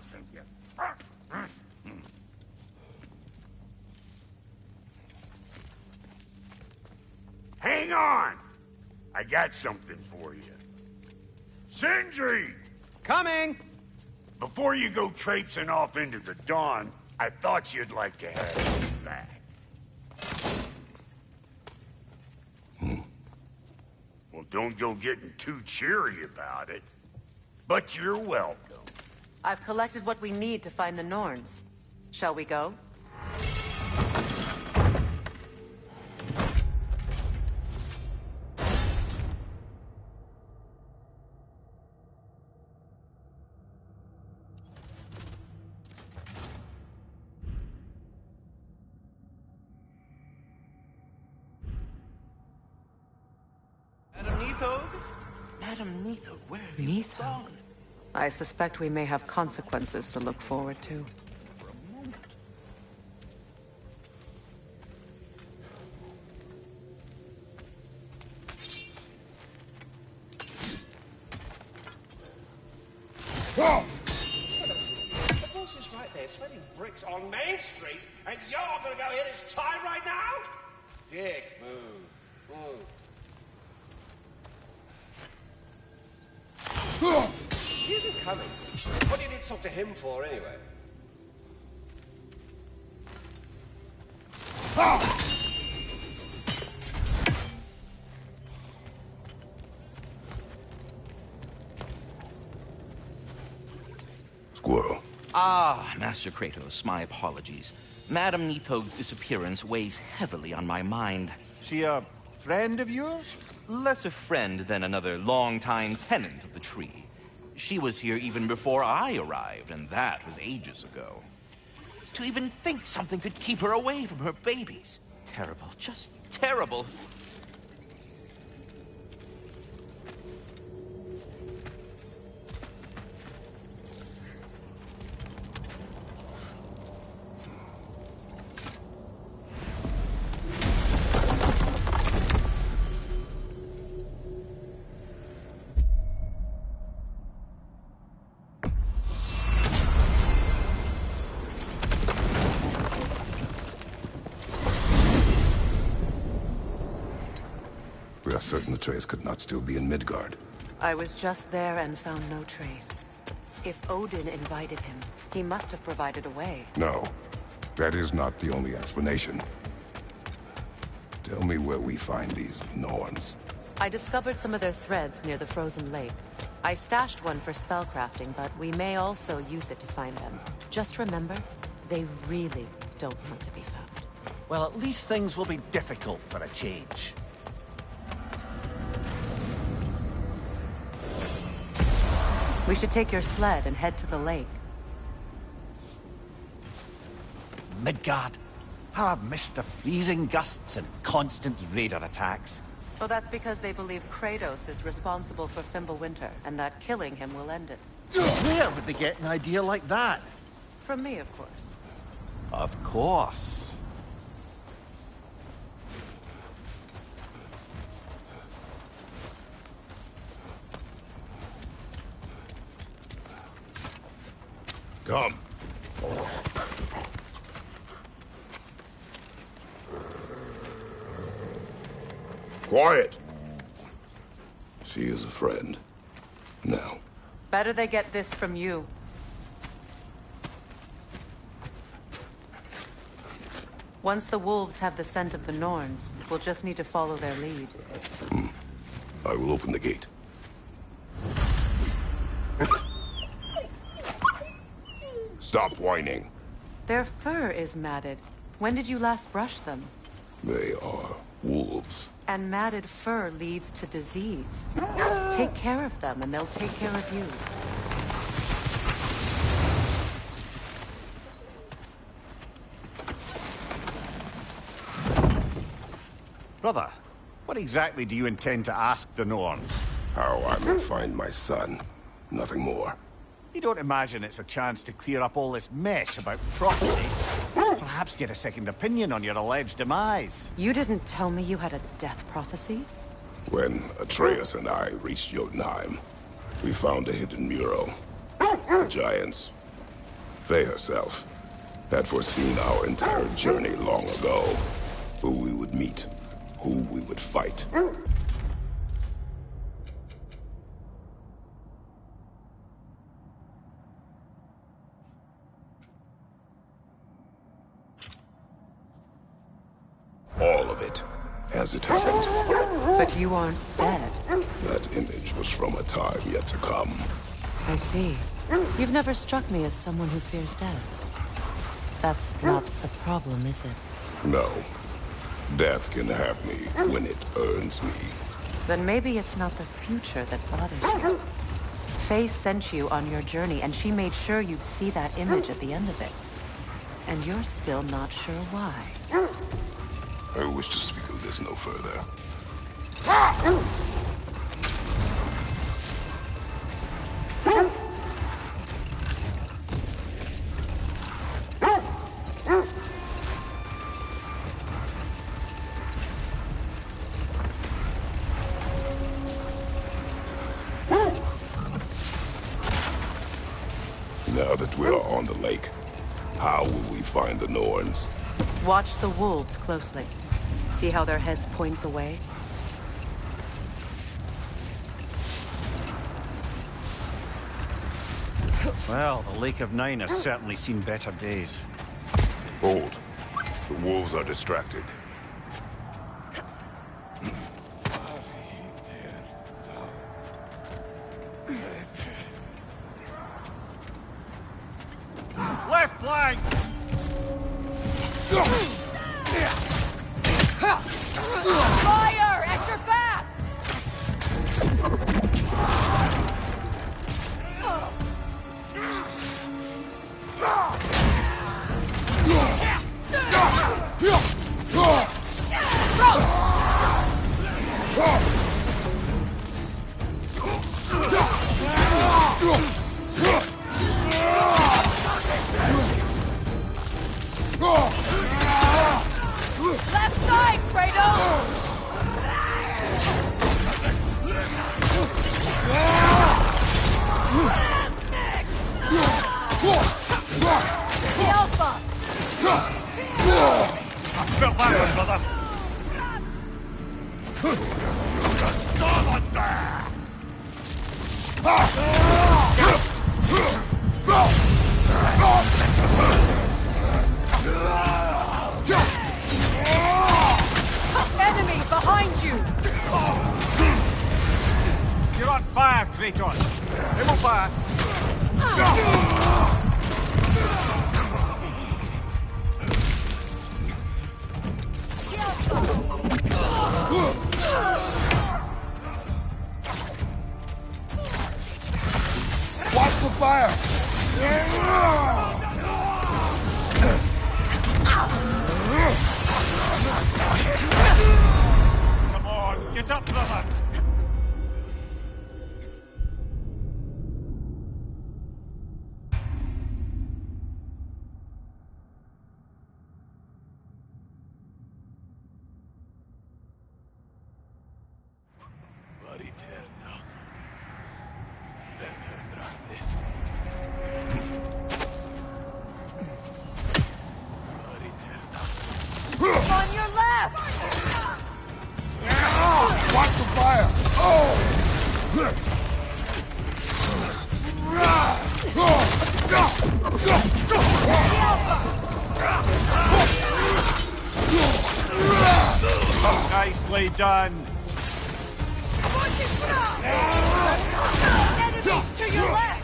jealous of you. Hang on! I got something for you. Sindri! Coming! Before you go traipsing off into the dawn, I thought you'd like to have this back. Well, don't go getting too cheery about it. But you're welcome. I've collected what we need to find the Norns. Shall we go? Madam Neathog? Madam Neathog, where have you Neathog? gone? I suspect we may have consequences to look forward to. For a moment. The boss is right there, sweating bricks on Main Street, and you're gonna go hit his time right now? Dick, move. Move. He isn't coming. What do you need to talk to him for, anyway? Squirrel. Ah, Master Kratos, my apologies. Madam Neathog's disappearance weighs heavily on my mind. She a friend of yours? Less a friend than another longtime tenant of the tree. She was here even before I arrived, and that was ages ago. To even think something could keep her away from her babies. Terrible, just terrible. We are certain Atreus could not still be in Midgard. I was just there and found no trace. If Odin invited him, he must have provided a way. No, that is not the only explanation. Tell me where we find these Norns. I discovered some of their threads near the frozen lake. I stashed one for spellcrafting, but we may also use it to find them. Just remember, they really don't want to be found. Well, at least things will be difficult for a change. We should take your sled and head to the lake. Midgard. How I've missed the freezing gusts and constant raider attacks. Oh, that's because they believe Kratos is responsible for Fimbulwinter, and that killing him will end it. Where would they get an idea like that? From me, of course. Of course. Come. Quiet. She is a friend. Now. Better they get this from you. Once the wolves have the scent of the Norns, we'll just need to follow their lead. I will open the gate. Stop whining. Their fur is matted. When did you last brush them? They are wolves. And matted fur leads to disease. Take care of them, and they'll take care of you. Brother, what exactly do you intend to ask the Norns? How I may find my son. Nothing more. You don't imagine it's a chance to clear up all this mess about property? Perhaps get a second opinion on your alleged demise. You didn't tell me you had a death prophecy? When Atreus and I reached Jotunheim, we found a hidden mural. The giants, Faye herself had foreseen our entire journey long ago. Who we would meet, who we would fight. All of it, as it happened. But you aren't dead. That image was from a time yet to come. I see. You've never struck me as someone who fears death. That's not the problem, is it? No. Death can have me when it earns me. Then maybe it's not the future that bothers you. Faye sent you on your journey, and she made sure you'd see that image at the end of it. And you're still not sure why. I wish to speak of this no further. Now that we are on the lake, how will we find the Norns? Watch the wolves closely. See how their heads point the way? Well, the Lake of Nine has certainly seen better days. Hold. The wolves are distracted. Left flank! Fire! At your back! Left side, Kratos! The Alpha! Fell back one, brother! Enemy behind you! You're on fire, Kratos! It will pass! Watch the fire! Come on, get up, brother! On your left! Watch the fire! Nicely done! Enemy to your left!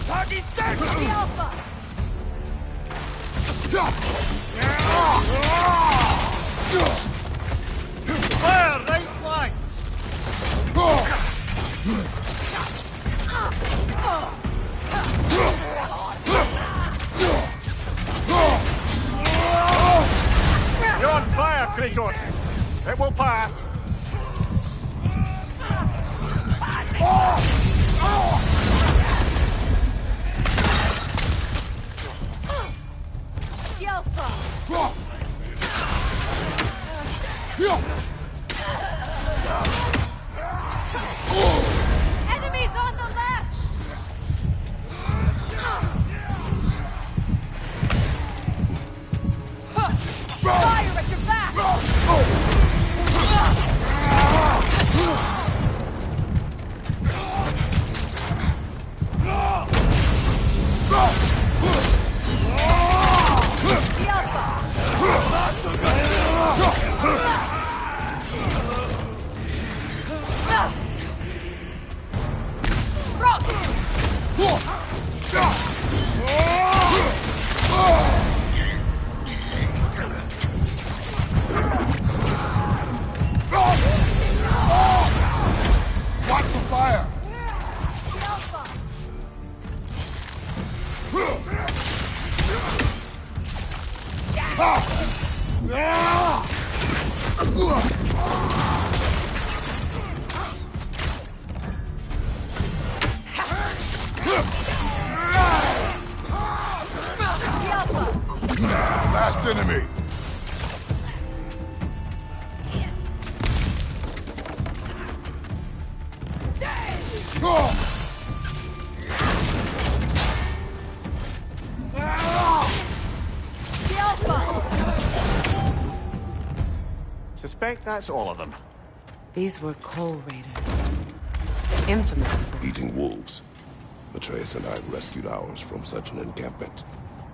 Target search! The Alpha! Fire, right flank! You're on fire, Kratos! It will pass! Enemies on the left! Fire at your back! Watch the fire! Last enemy! Suspect that's all of them. These were coal raiders. Infamous for... Eating wolves. Atreus and I rescued ours from such an encampment.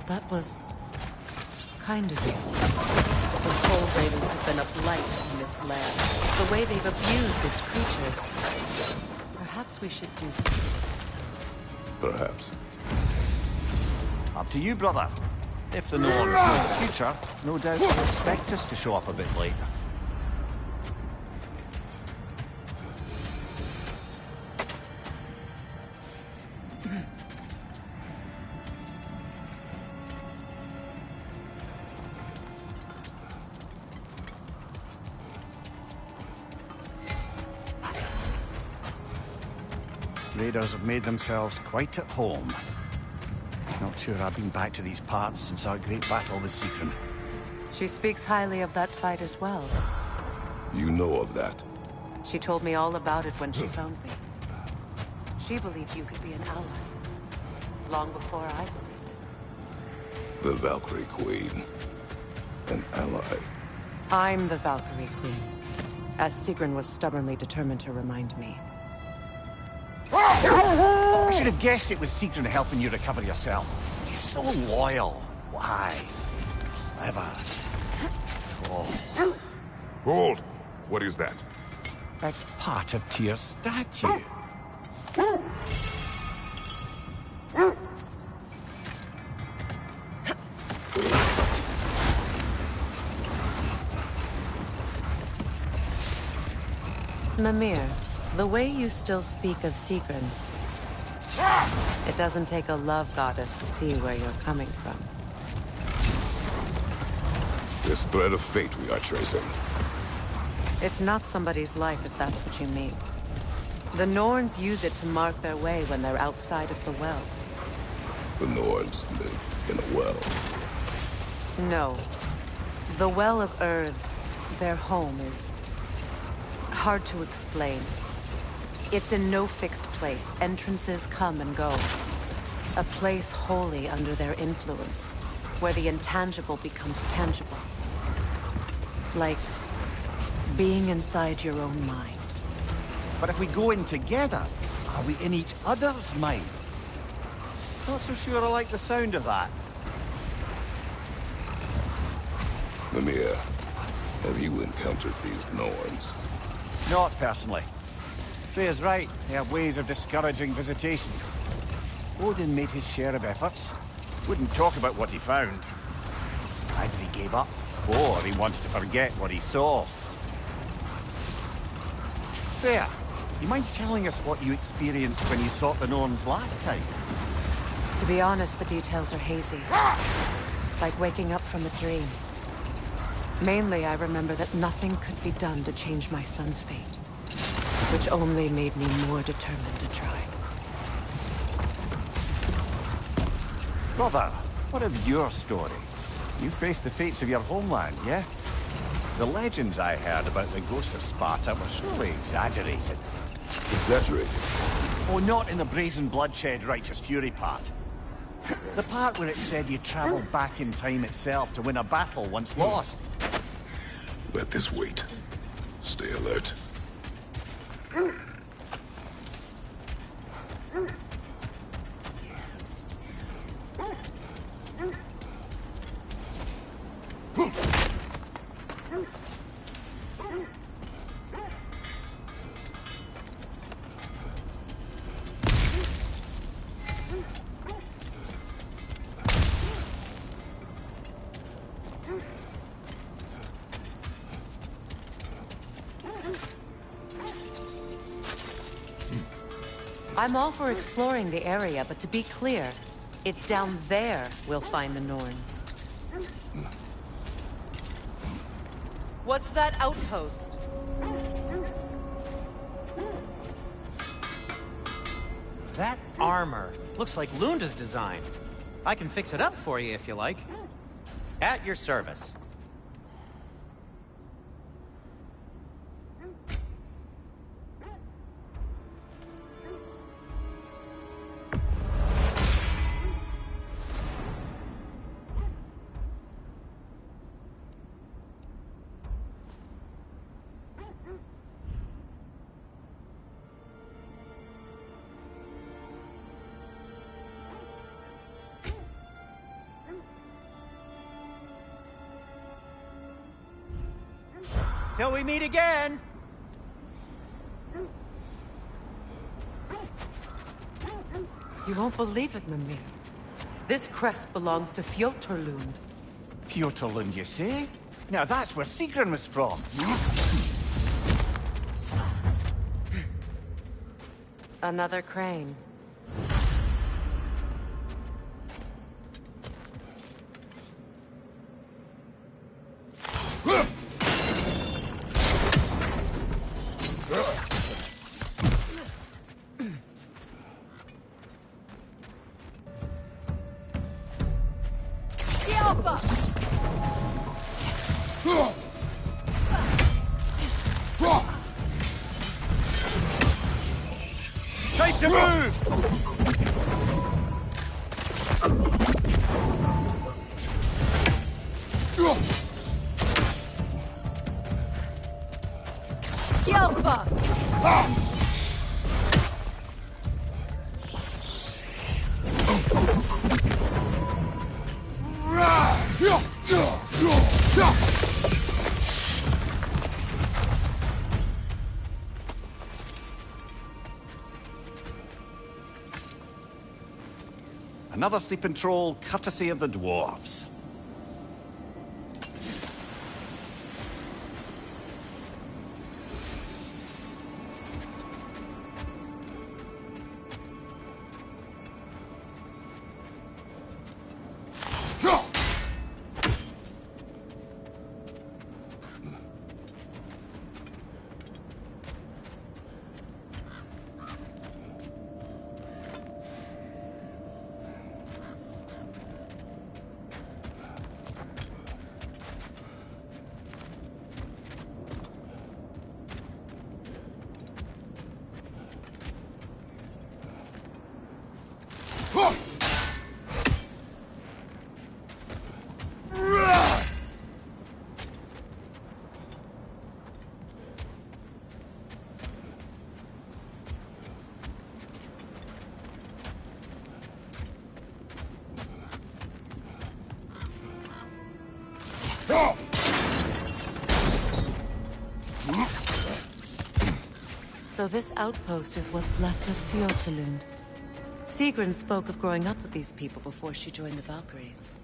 That was... kind of you. The coal raiders have been a blight on this land. The way they've abused its creatures. Perhaps we should do something. Perhaps. Up to you, brother. If the Norns know the future, no doubt they'll expect us to show up a bit late. Raiders have made themselves quite at home. Not sure I've been back to these parts since our great battle with Seekron. She speaks highly of that fight as well. You know of that. She told me all about it when she found me. She believed you could be an ally. Long before I believed it. The Valkyrie Queen. An ally. I'm the Valkyrie Queen. As Seekron was stubbornly determined to remind me. I should have guessed it was Seekron helping you recover yourself. She's so loyal. Why? Clever. Oh. Hold! What is that? That's part of Tyr's statue. Mimir, the way you still speak of Seekron, it doesn't take a love goddess to see where you're coming from. This thread of fate we are tracing. It's not somebody's life if that's what you mean. The Norns use it to mark their way when they're outside of the well. The Norns live in a well. No. The Well of Earth, their home, is hard to explain. It's in no fixed place. Entrances come and go. A place wholly under their influence, where the intangible becomes tangible. Like being inside your own mind. But if we go in together, are we in each other's minds? Not so sure I like the sound of that. Mimir, have you encountered these Norns? Not personally. Freya's right. They have ways of discouraging visitation. Odin made his share of efforts. Wouldn't talk about what he found. Either he gave up, or he wanted to forget what he saw. Freya, you mind telling us what you experienced when you sought the Norns last time? To be honest, the details are hazy. Like waking up from a dream. Mainly, I remember that nothing could be done to change my son's fate. Which only made me more determined to try. Brother, what of your story? You faced the fates of your homeland, yeah? The legends I heard about the ghost of Sparta were surely exaggerated. Exaggerated? Oh, not in the brazen bloodshed righteous fury part. The part where it said you traveled back in time itself to win a battle once lost. Let this wait. Stay alert. I'm all for exploring the area, but to be clear, it's down there we'll find the Norns. What's that outpost? That armor looks like Lunda's design. I can fix it up for you if you like. At your service. Till we meet again! You won't believe it, Mimir. This crest belongs to Fjotorlund. Fjotorlund, you say? Now that's where Sigrun was from. Another crane. Time to move! Another sleeping troll, courtesy of the dwarves. So this outpost is what's left of Fjotorlund. Sigrun spoke of growing up with these people before she joined the Valkyries.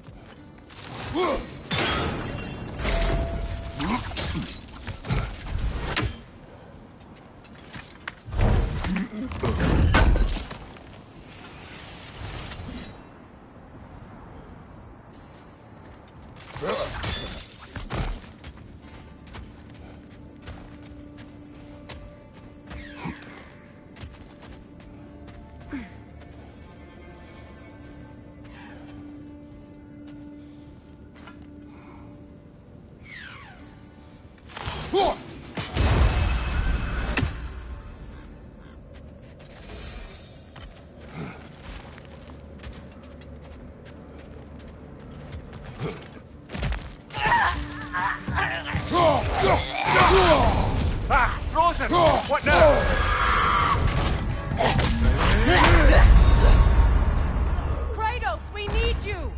Ah, frozen! What now? Kratos, we need you!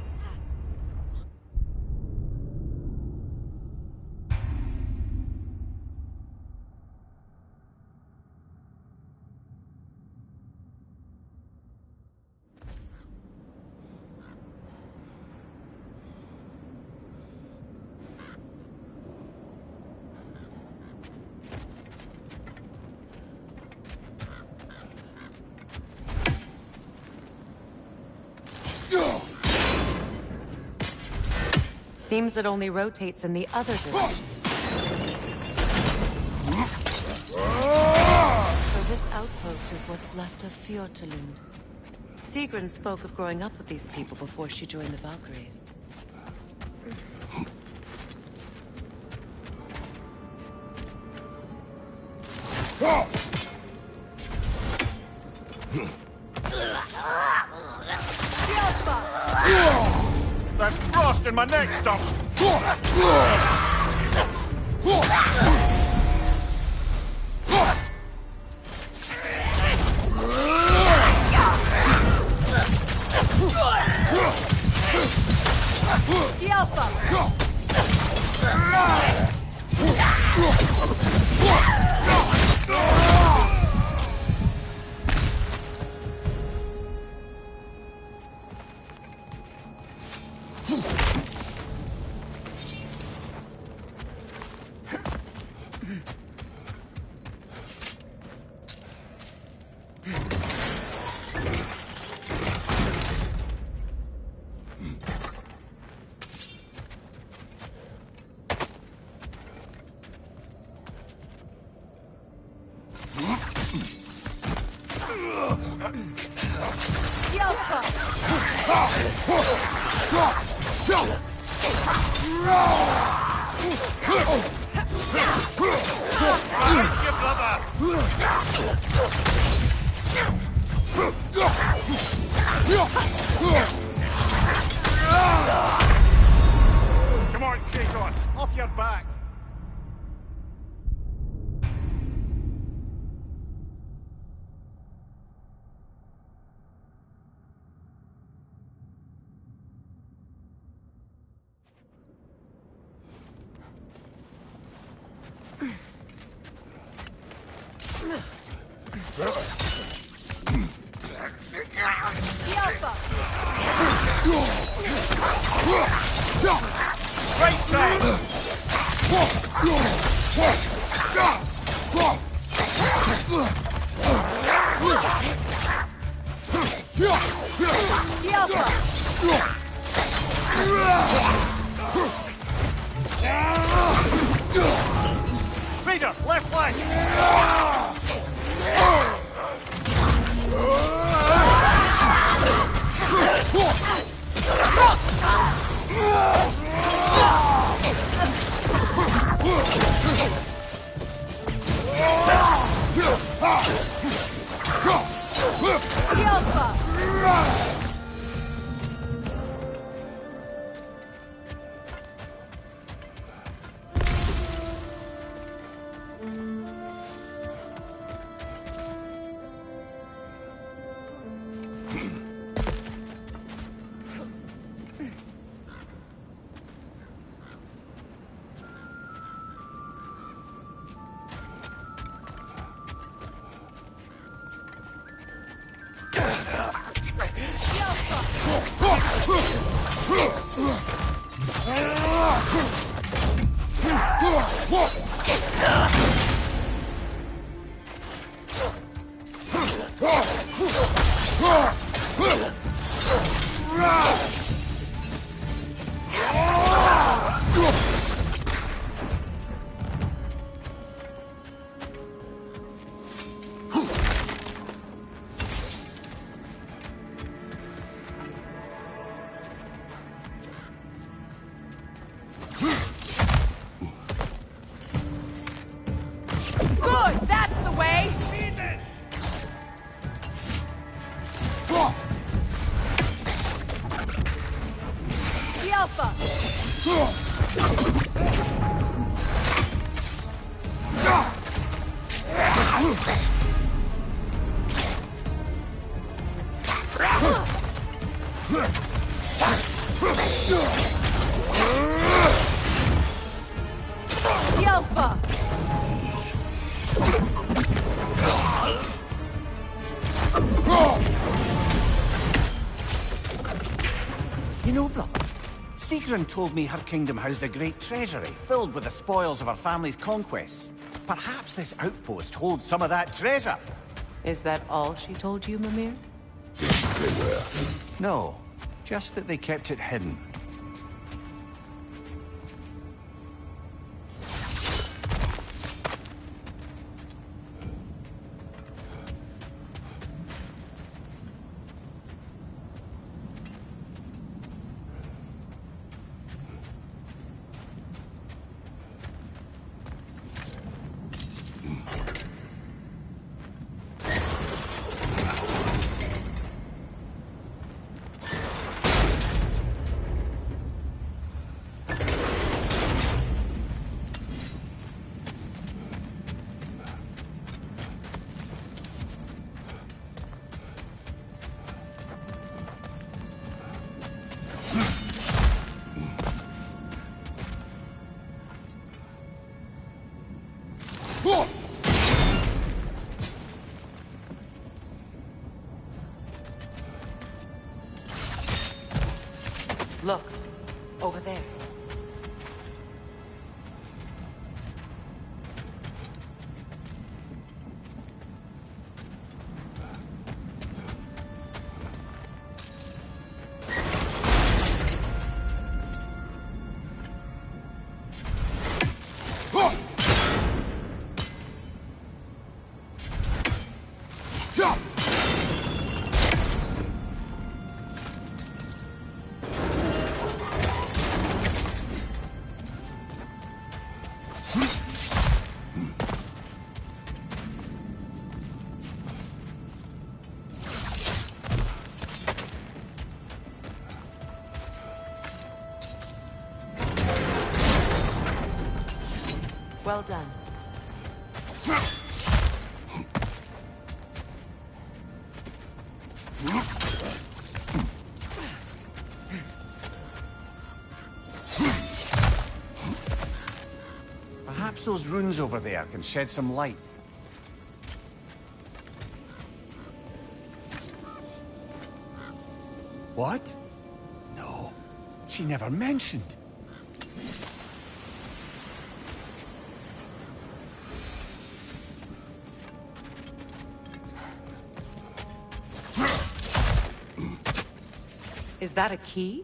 Seems it only rotates in the other direction. So this outpost is what's left of Fjortulund. Sigrun spoke of growing up with these people before she joined the Valkyries. There's frost in my neck stump! Come on, Kratos! Off your back! Right side! Raider, left flank! Gudrun told me her kingdom housed a great treasury filled with the spoils of her family's conquests. Perhaps this outpost holds some of that treasure. Is that all she told you, Mimir? They were. No, just that they kept it hidden. Look, over there. Well done. Perhaps those runes over there can shed some light. What? No, she never mentioned. Is that a key?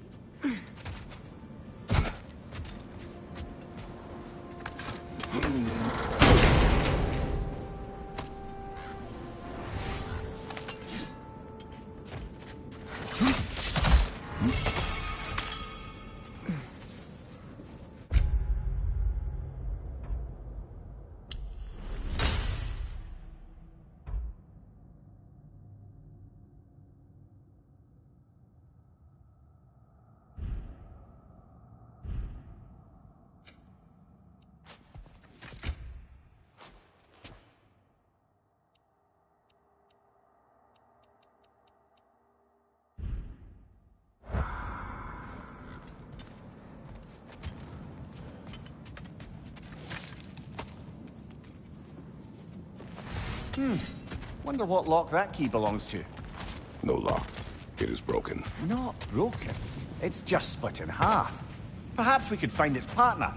Wonder what lock that key belongs to. No lock. It is broken. Not broken. It's just split in half. Perhaps we could find its partner.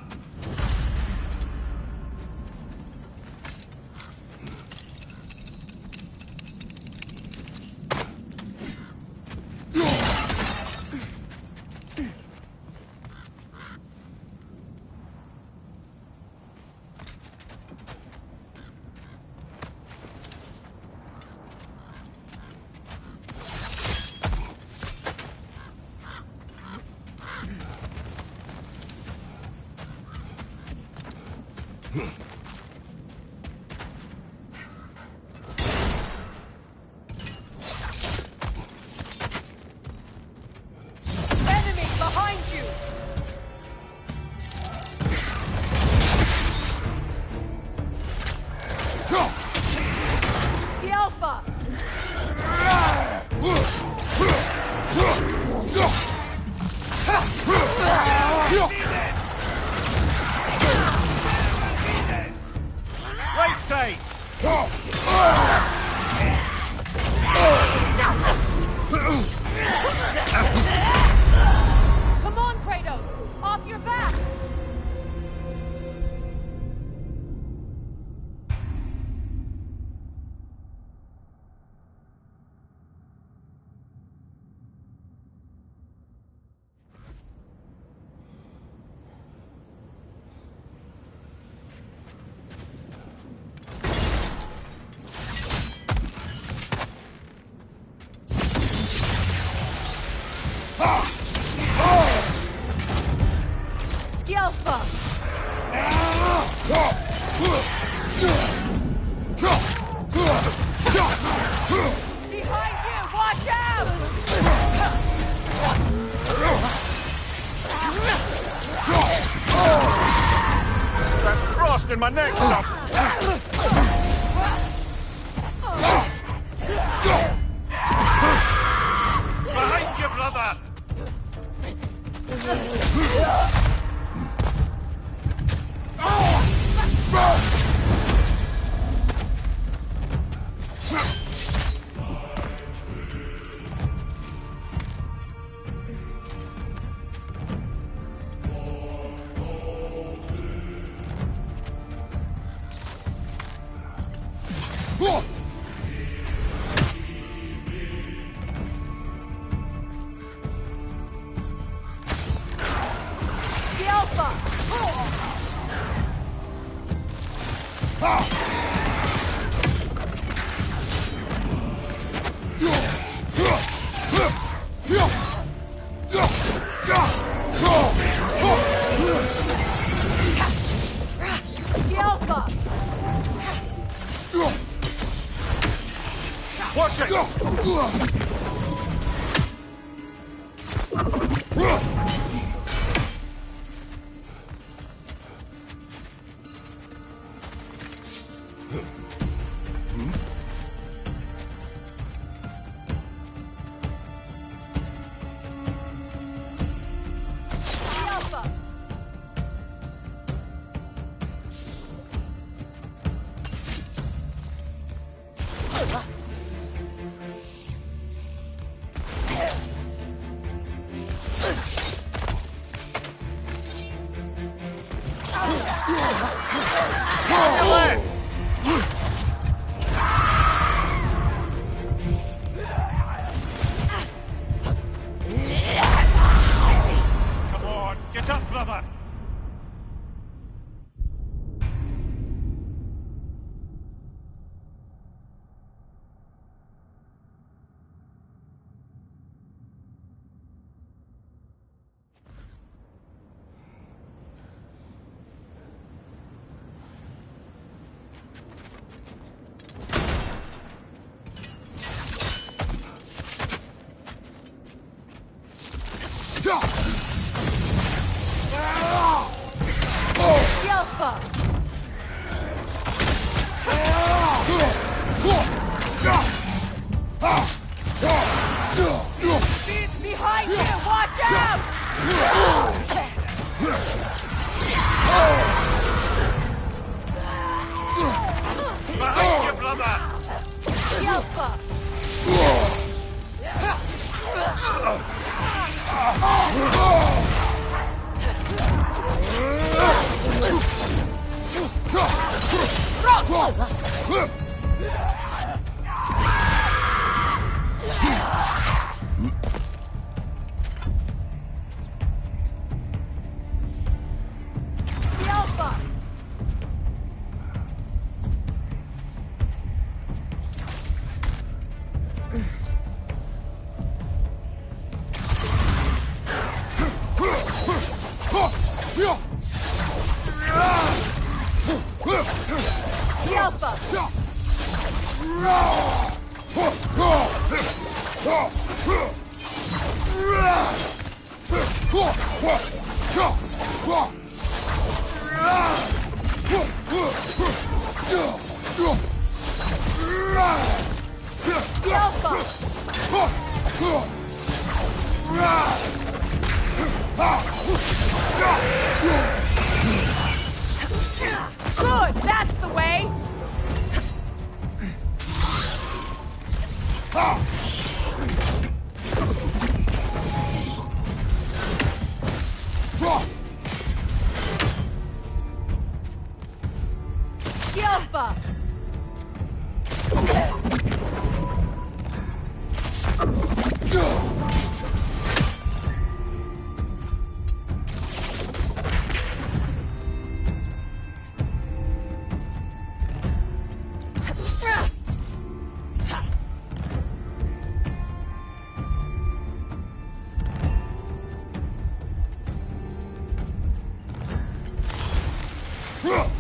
Enemy behind you! The Alpha! Alpha! Behind you! Watch out! That's frost in my neck stuff. Behind you, brother! The Alpha! The Alpha! Watch it! The Alpha! Come on, get up, brother! The Alpha! Behind you! Watch out! Behind you, brother! The Alpha! The Alpha! The Alpha! The Alpha! Good! That's the way! The Alpha! The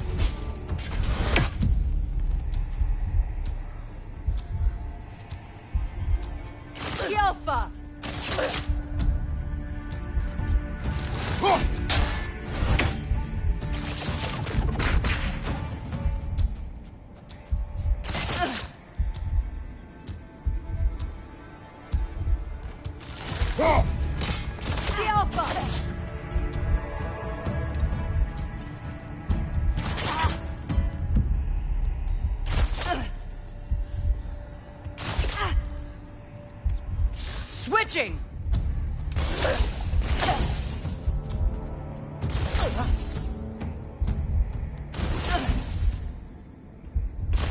Alpha! The Alpha! Switching!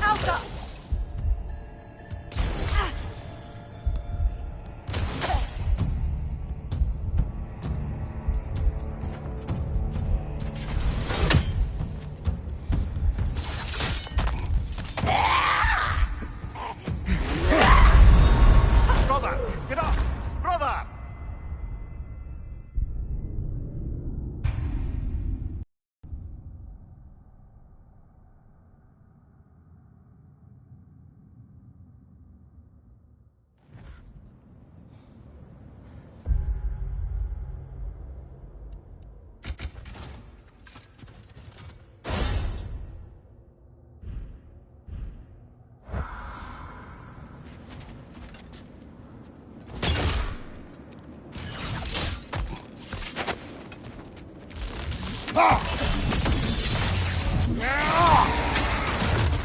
Alpha! Brother! Get up! Brother!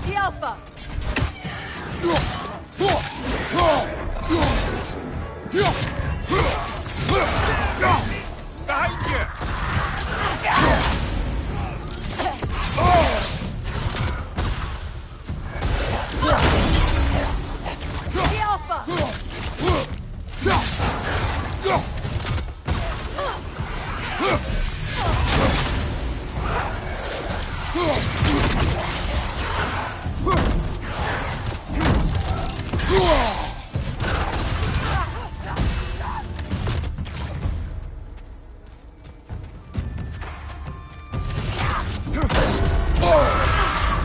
The Alpha! Behind you! The Alpha!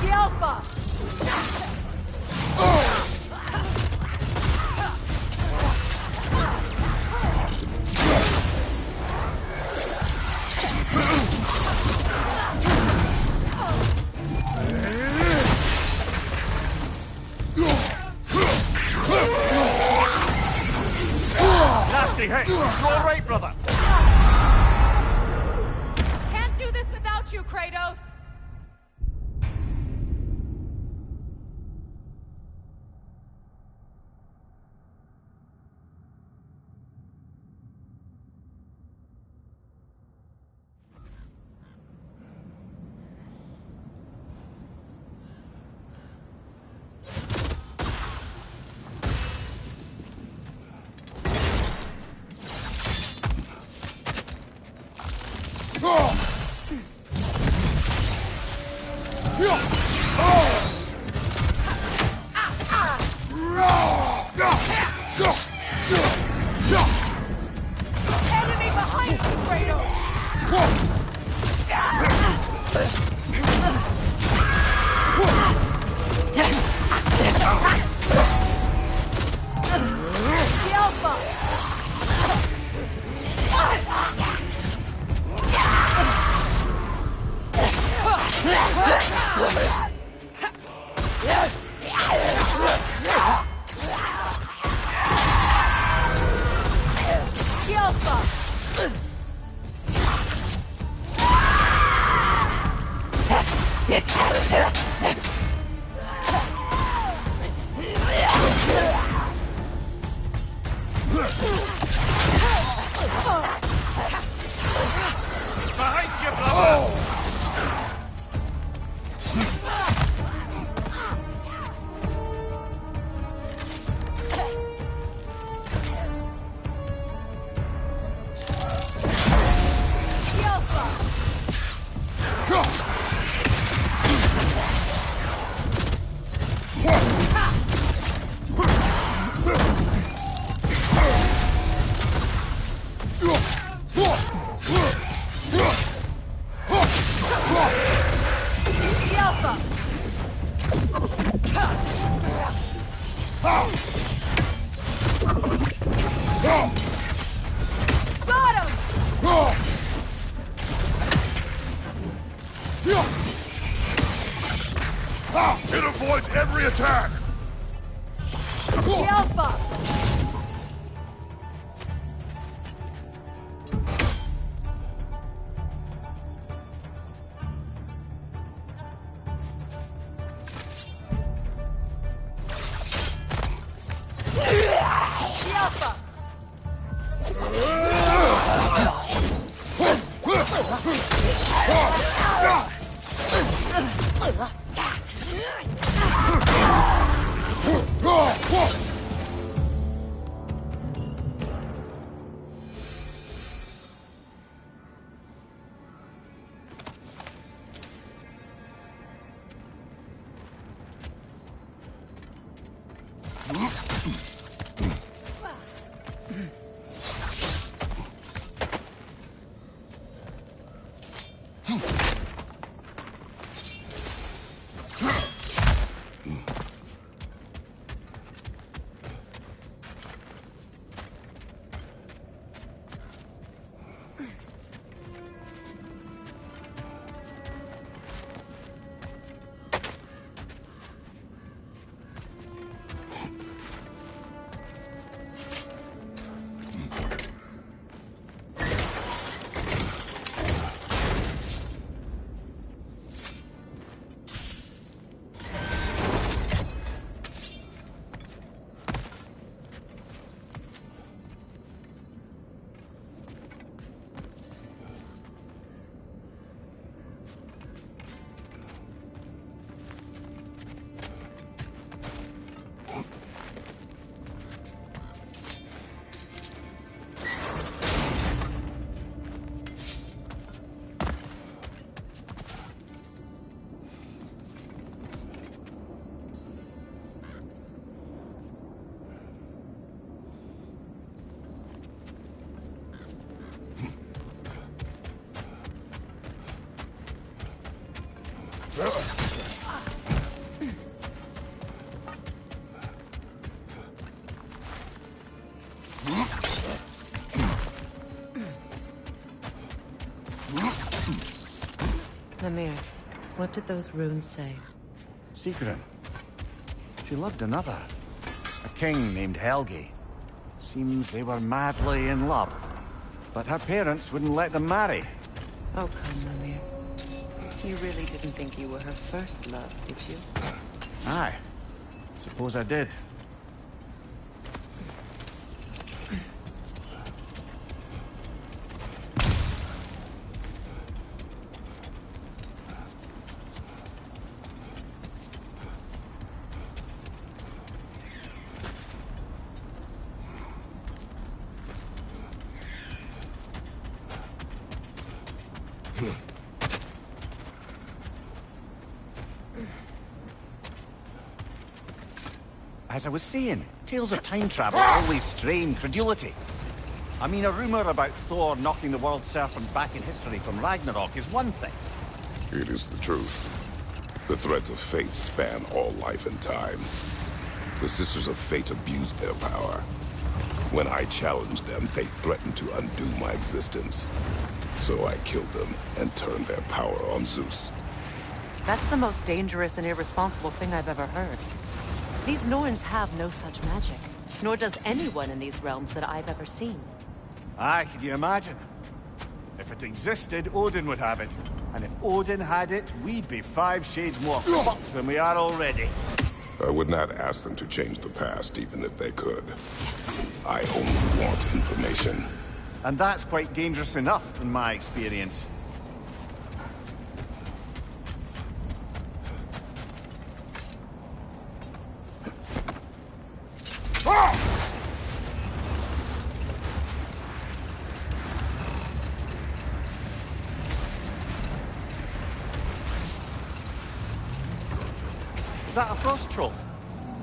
The Alpha! Nasty hit! You all right, brother? Can't do this without you, Kratos! Enemy behind you, Kratos! The Alpha! The Alpha! Behind you, brother! The Alpha! Got him! It avoids every attack! The Alpha! The Alpha! Mimir, what did those runes say? Sigrun. She loved another. A king named Helgi. Seems they were madly in love. But her parents wouldn't let them marry. Oh, come, Mimir. You really didn't think you were her first love, did you? Aye. Suppose I did. As I was saying, tales of time travel always strain credulity. I mean, a rumor about Thor knocking the world serpent back in history from Ragnarok is one thing. It is the truth. The threads of fate span all life and time. The Sisters of Fate abused their power. When I challenged them, they threatened to undo my existence. So I killed them and turned their power on Zeus. That's the most dangerous and irresponsible thing I've ever heard. These Norns have no such magic, nor does anyone in these realms that I've ever seen. Aye, can you imagine? If it existed, Odin would have it. And if Odin had it, we'd be 5 shades more fucked than we are already. I would not ask them to change the past, even if they could. I only want information. And that's quite dangerous enough, in my experience. Is that a frost troll?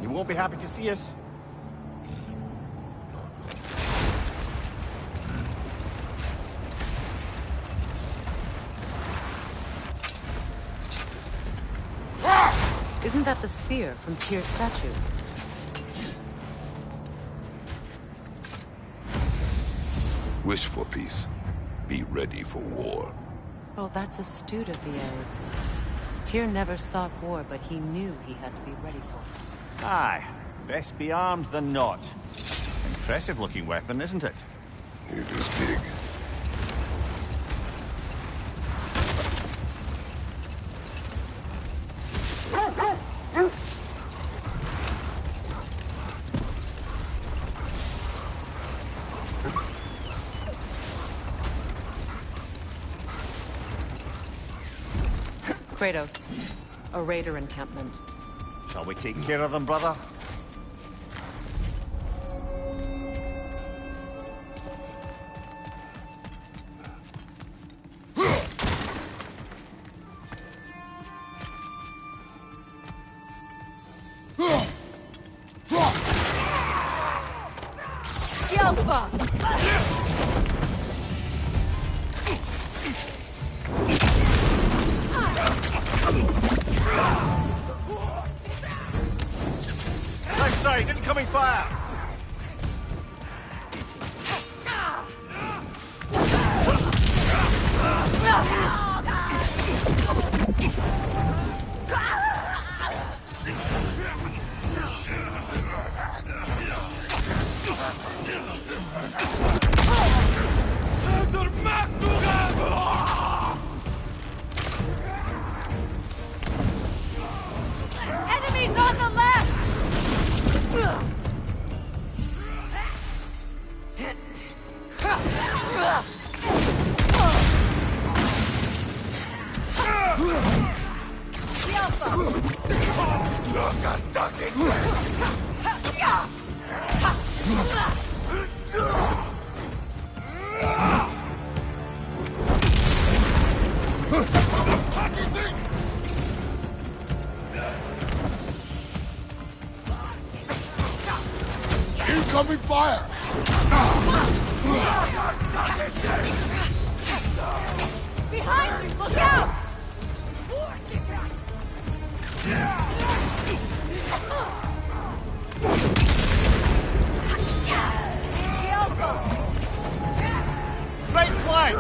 You won't be happy to see us. Isn't that the spear from Tyr's statue? Wish for peace. Be ready for war. Oh, that's astute of the elves. Tyr never sought war, but he knew he had to be ready for it. Aye. Best be armed than not. Impressive looking weapon, isn't it? It is big. Kratos, a raider encampment. Shall we take care of them, brother? Left side, incoming fire! Enemies on the left! Incoming fire! Behind you! Look out! Right flank!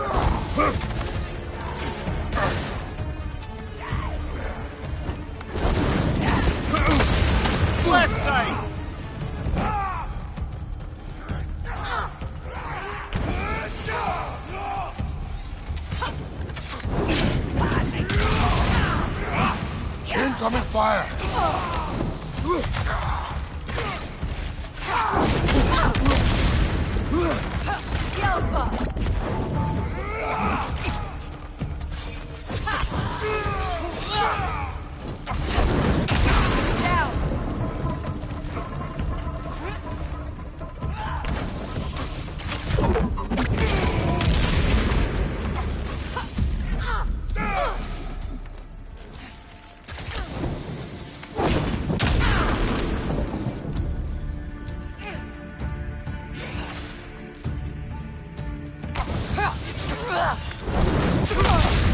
Left side! Incoming fire!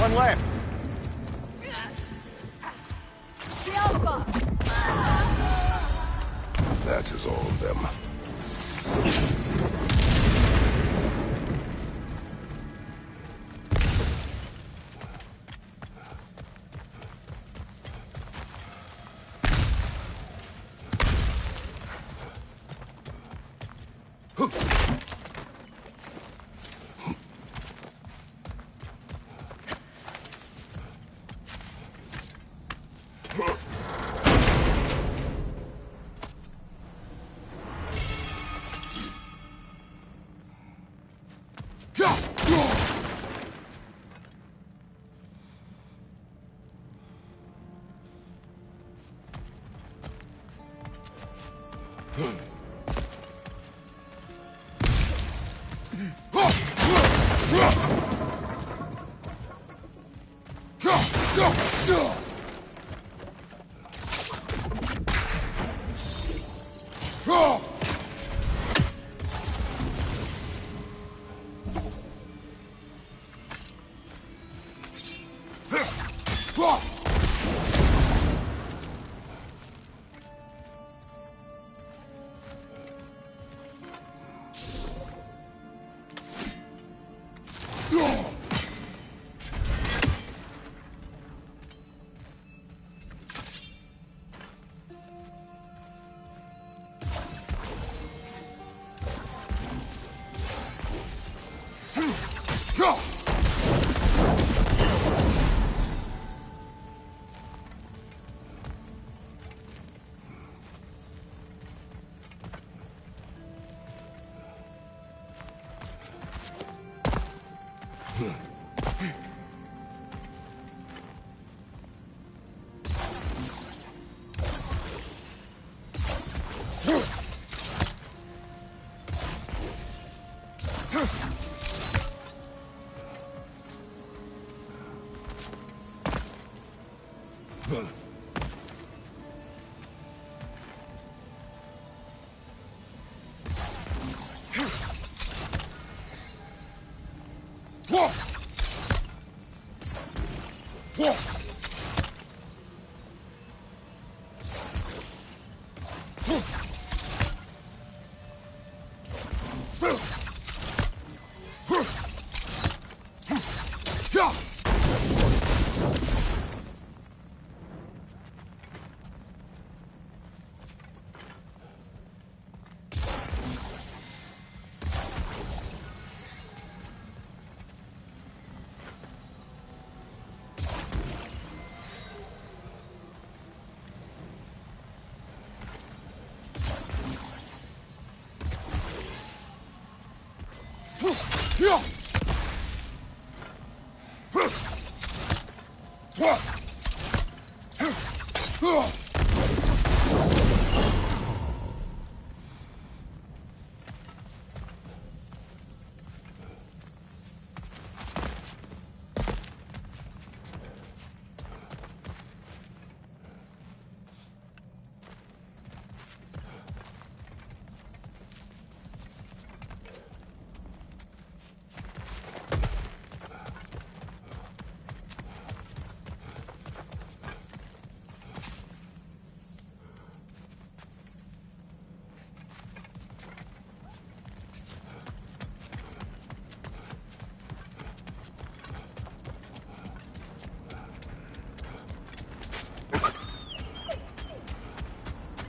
One left. That is all of them.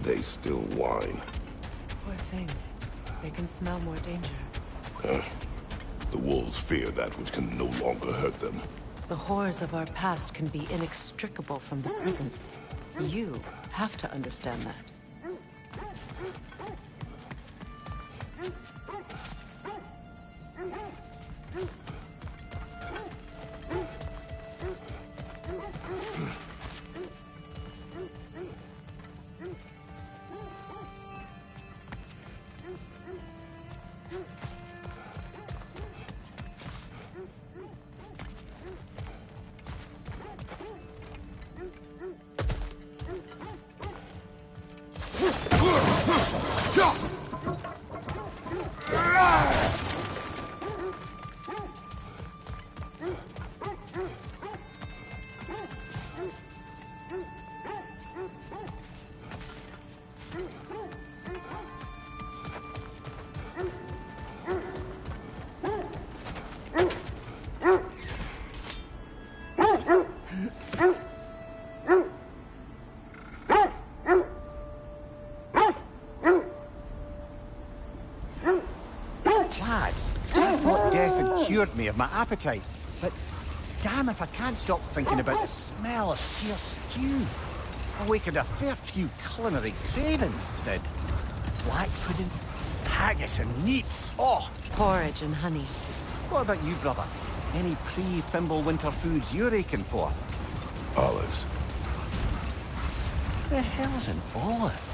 They still whine. Poor things. They can smell more danger. The wolves fear that which can no longer hurt them. The horrors of our past can be inextricable from the present. You have to understand that. Cured me of my appetite, but damn if I can't stop thinking about the smell of tear stew. Awakened a fair few culinary cravings, did. Black pudding, haggis and neeps, oh! Porridge and honey. What about you, brother? Any pre-Fimble winter foods you're aching for? Olives. The hell's an olive?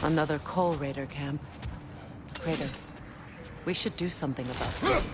Another Coal Raider camp. Kratos, we should do something about it.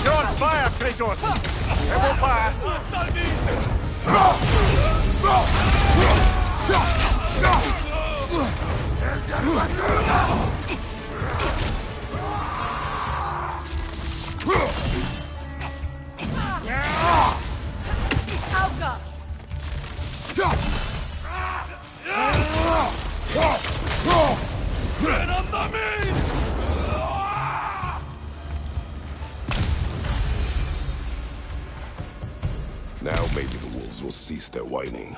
You're on fire, Kratos! It will pass! Now maybe the wolves will cease their whining.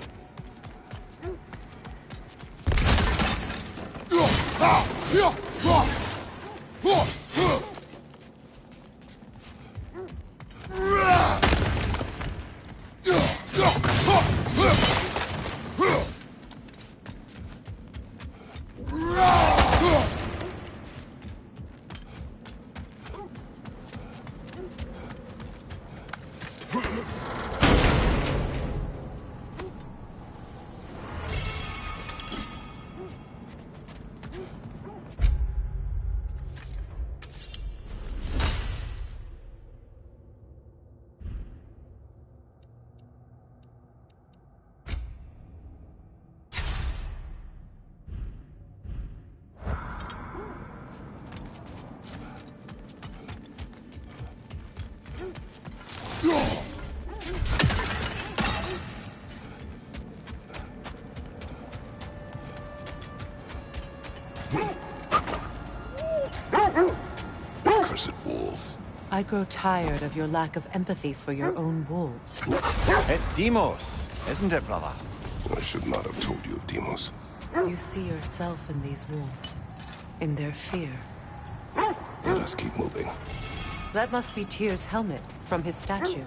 Cursed wolves. I grow tired of your lack of empathy for your own wolves. It's Deimos, isn't it, brother? I should not have told you of Deimos. You see yourself in these wolves, in their fear. Let us keep moving. That must be Tyr's helmet from his statue.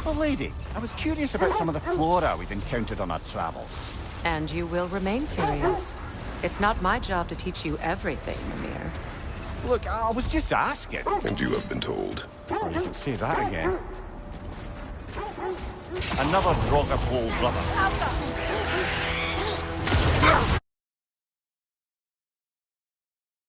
Oh, lady, I was curious about some of the flora we've encountered on our travels. And you will remain curious. It's not my job to teach you everything, Mimir. Look, I was just asking. And you have been told. Oh, you can say that again. Another Draugr brother.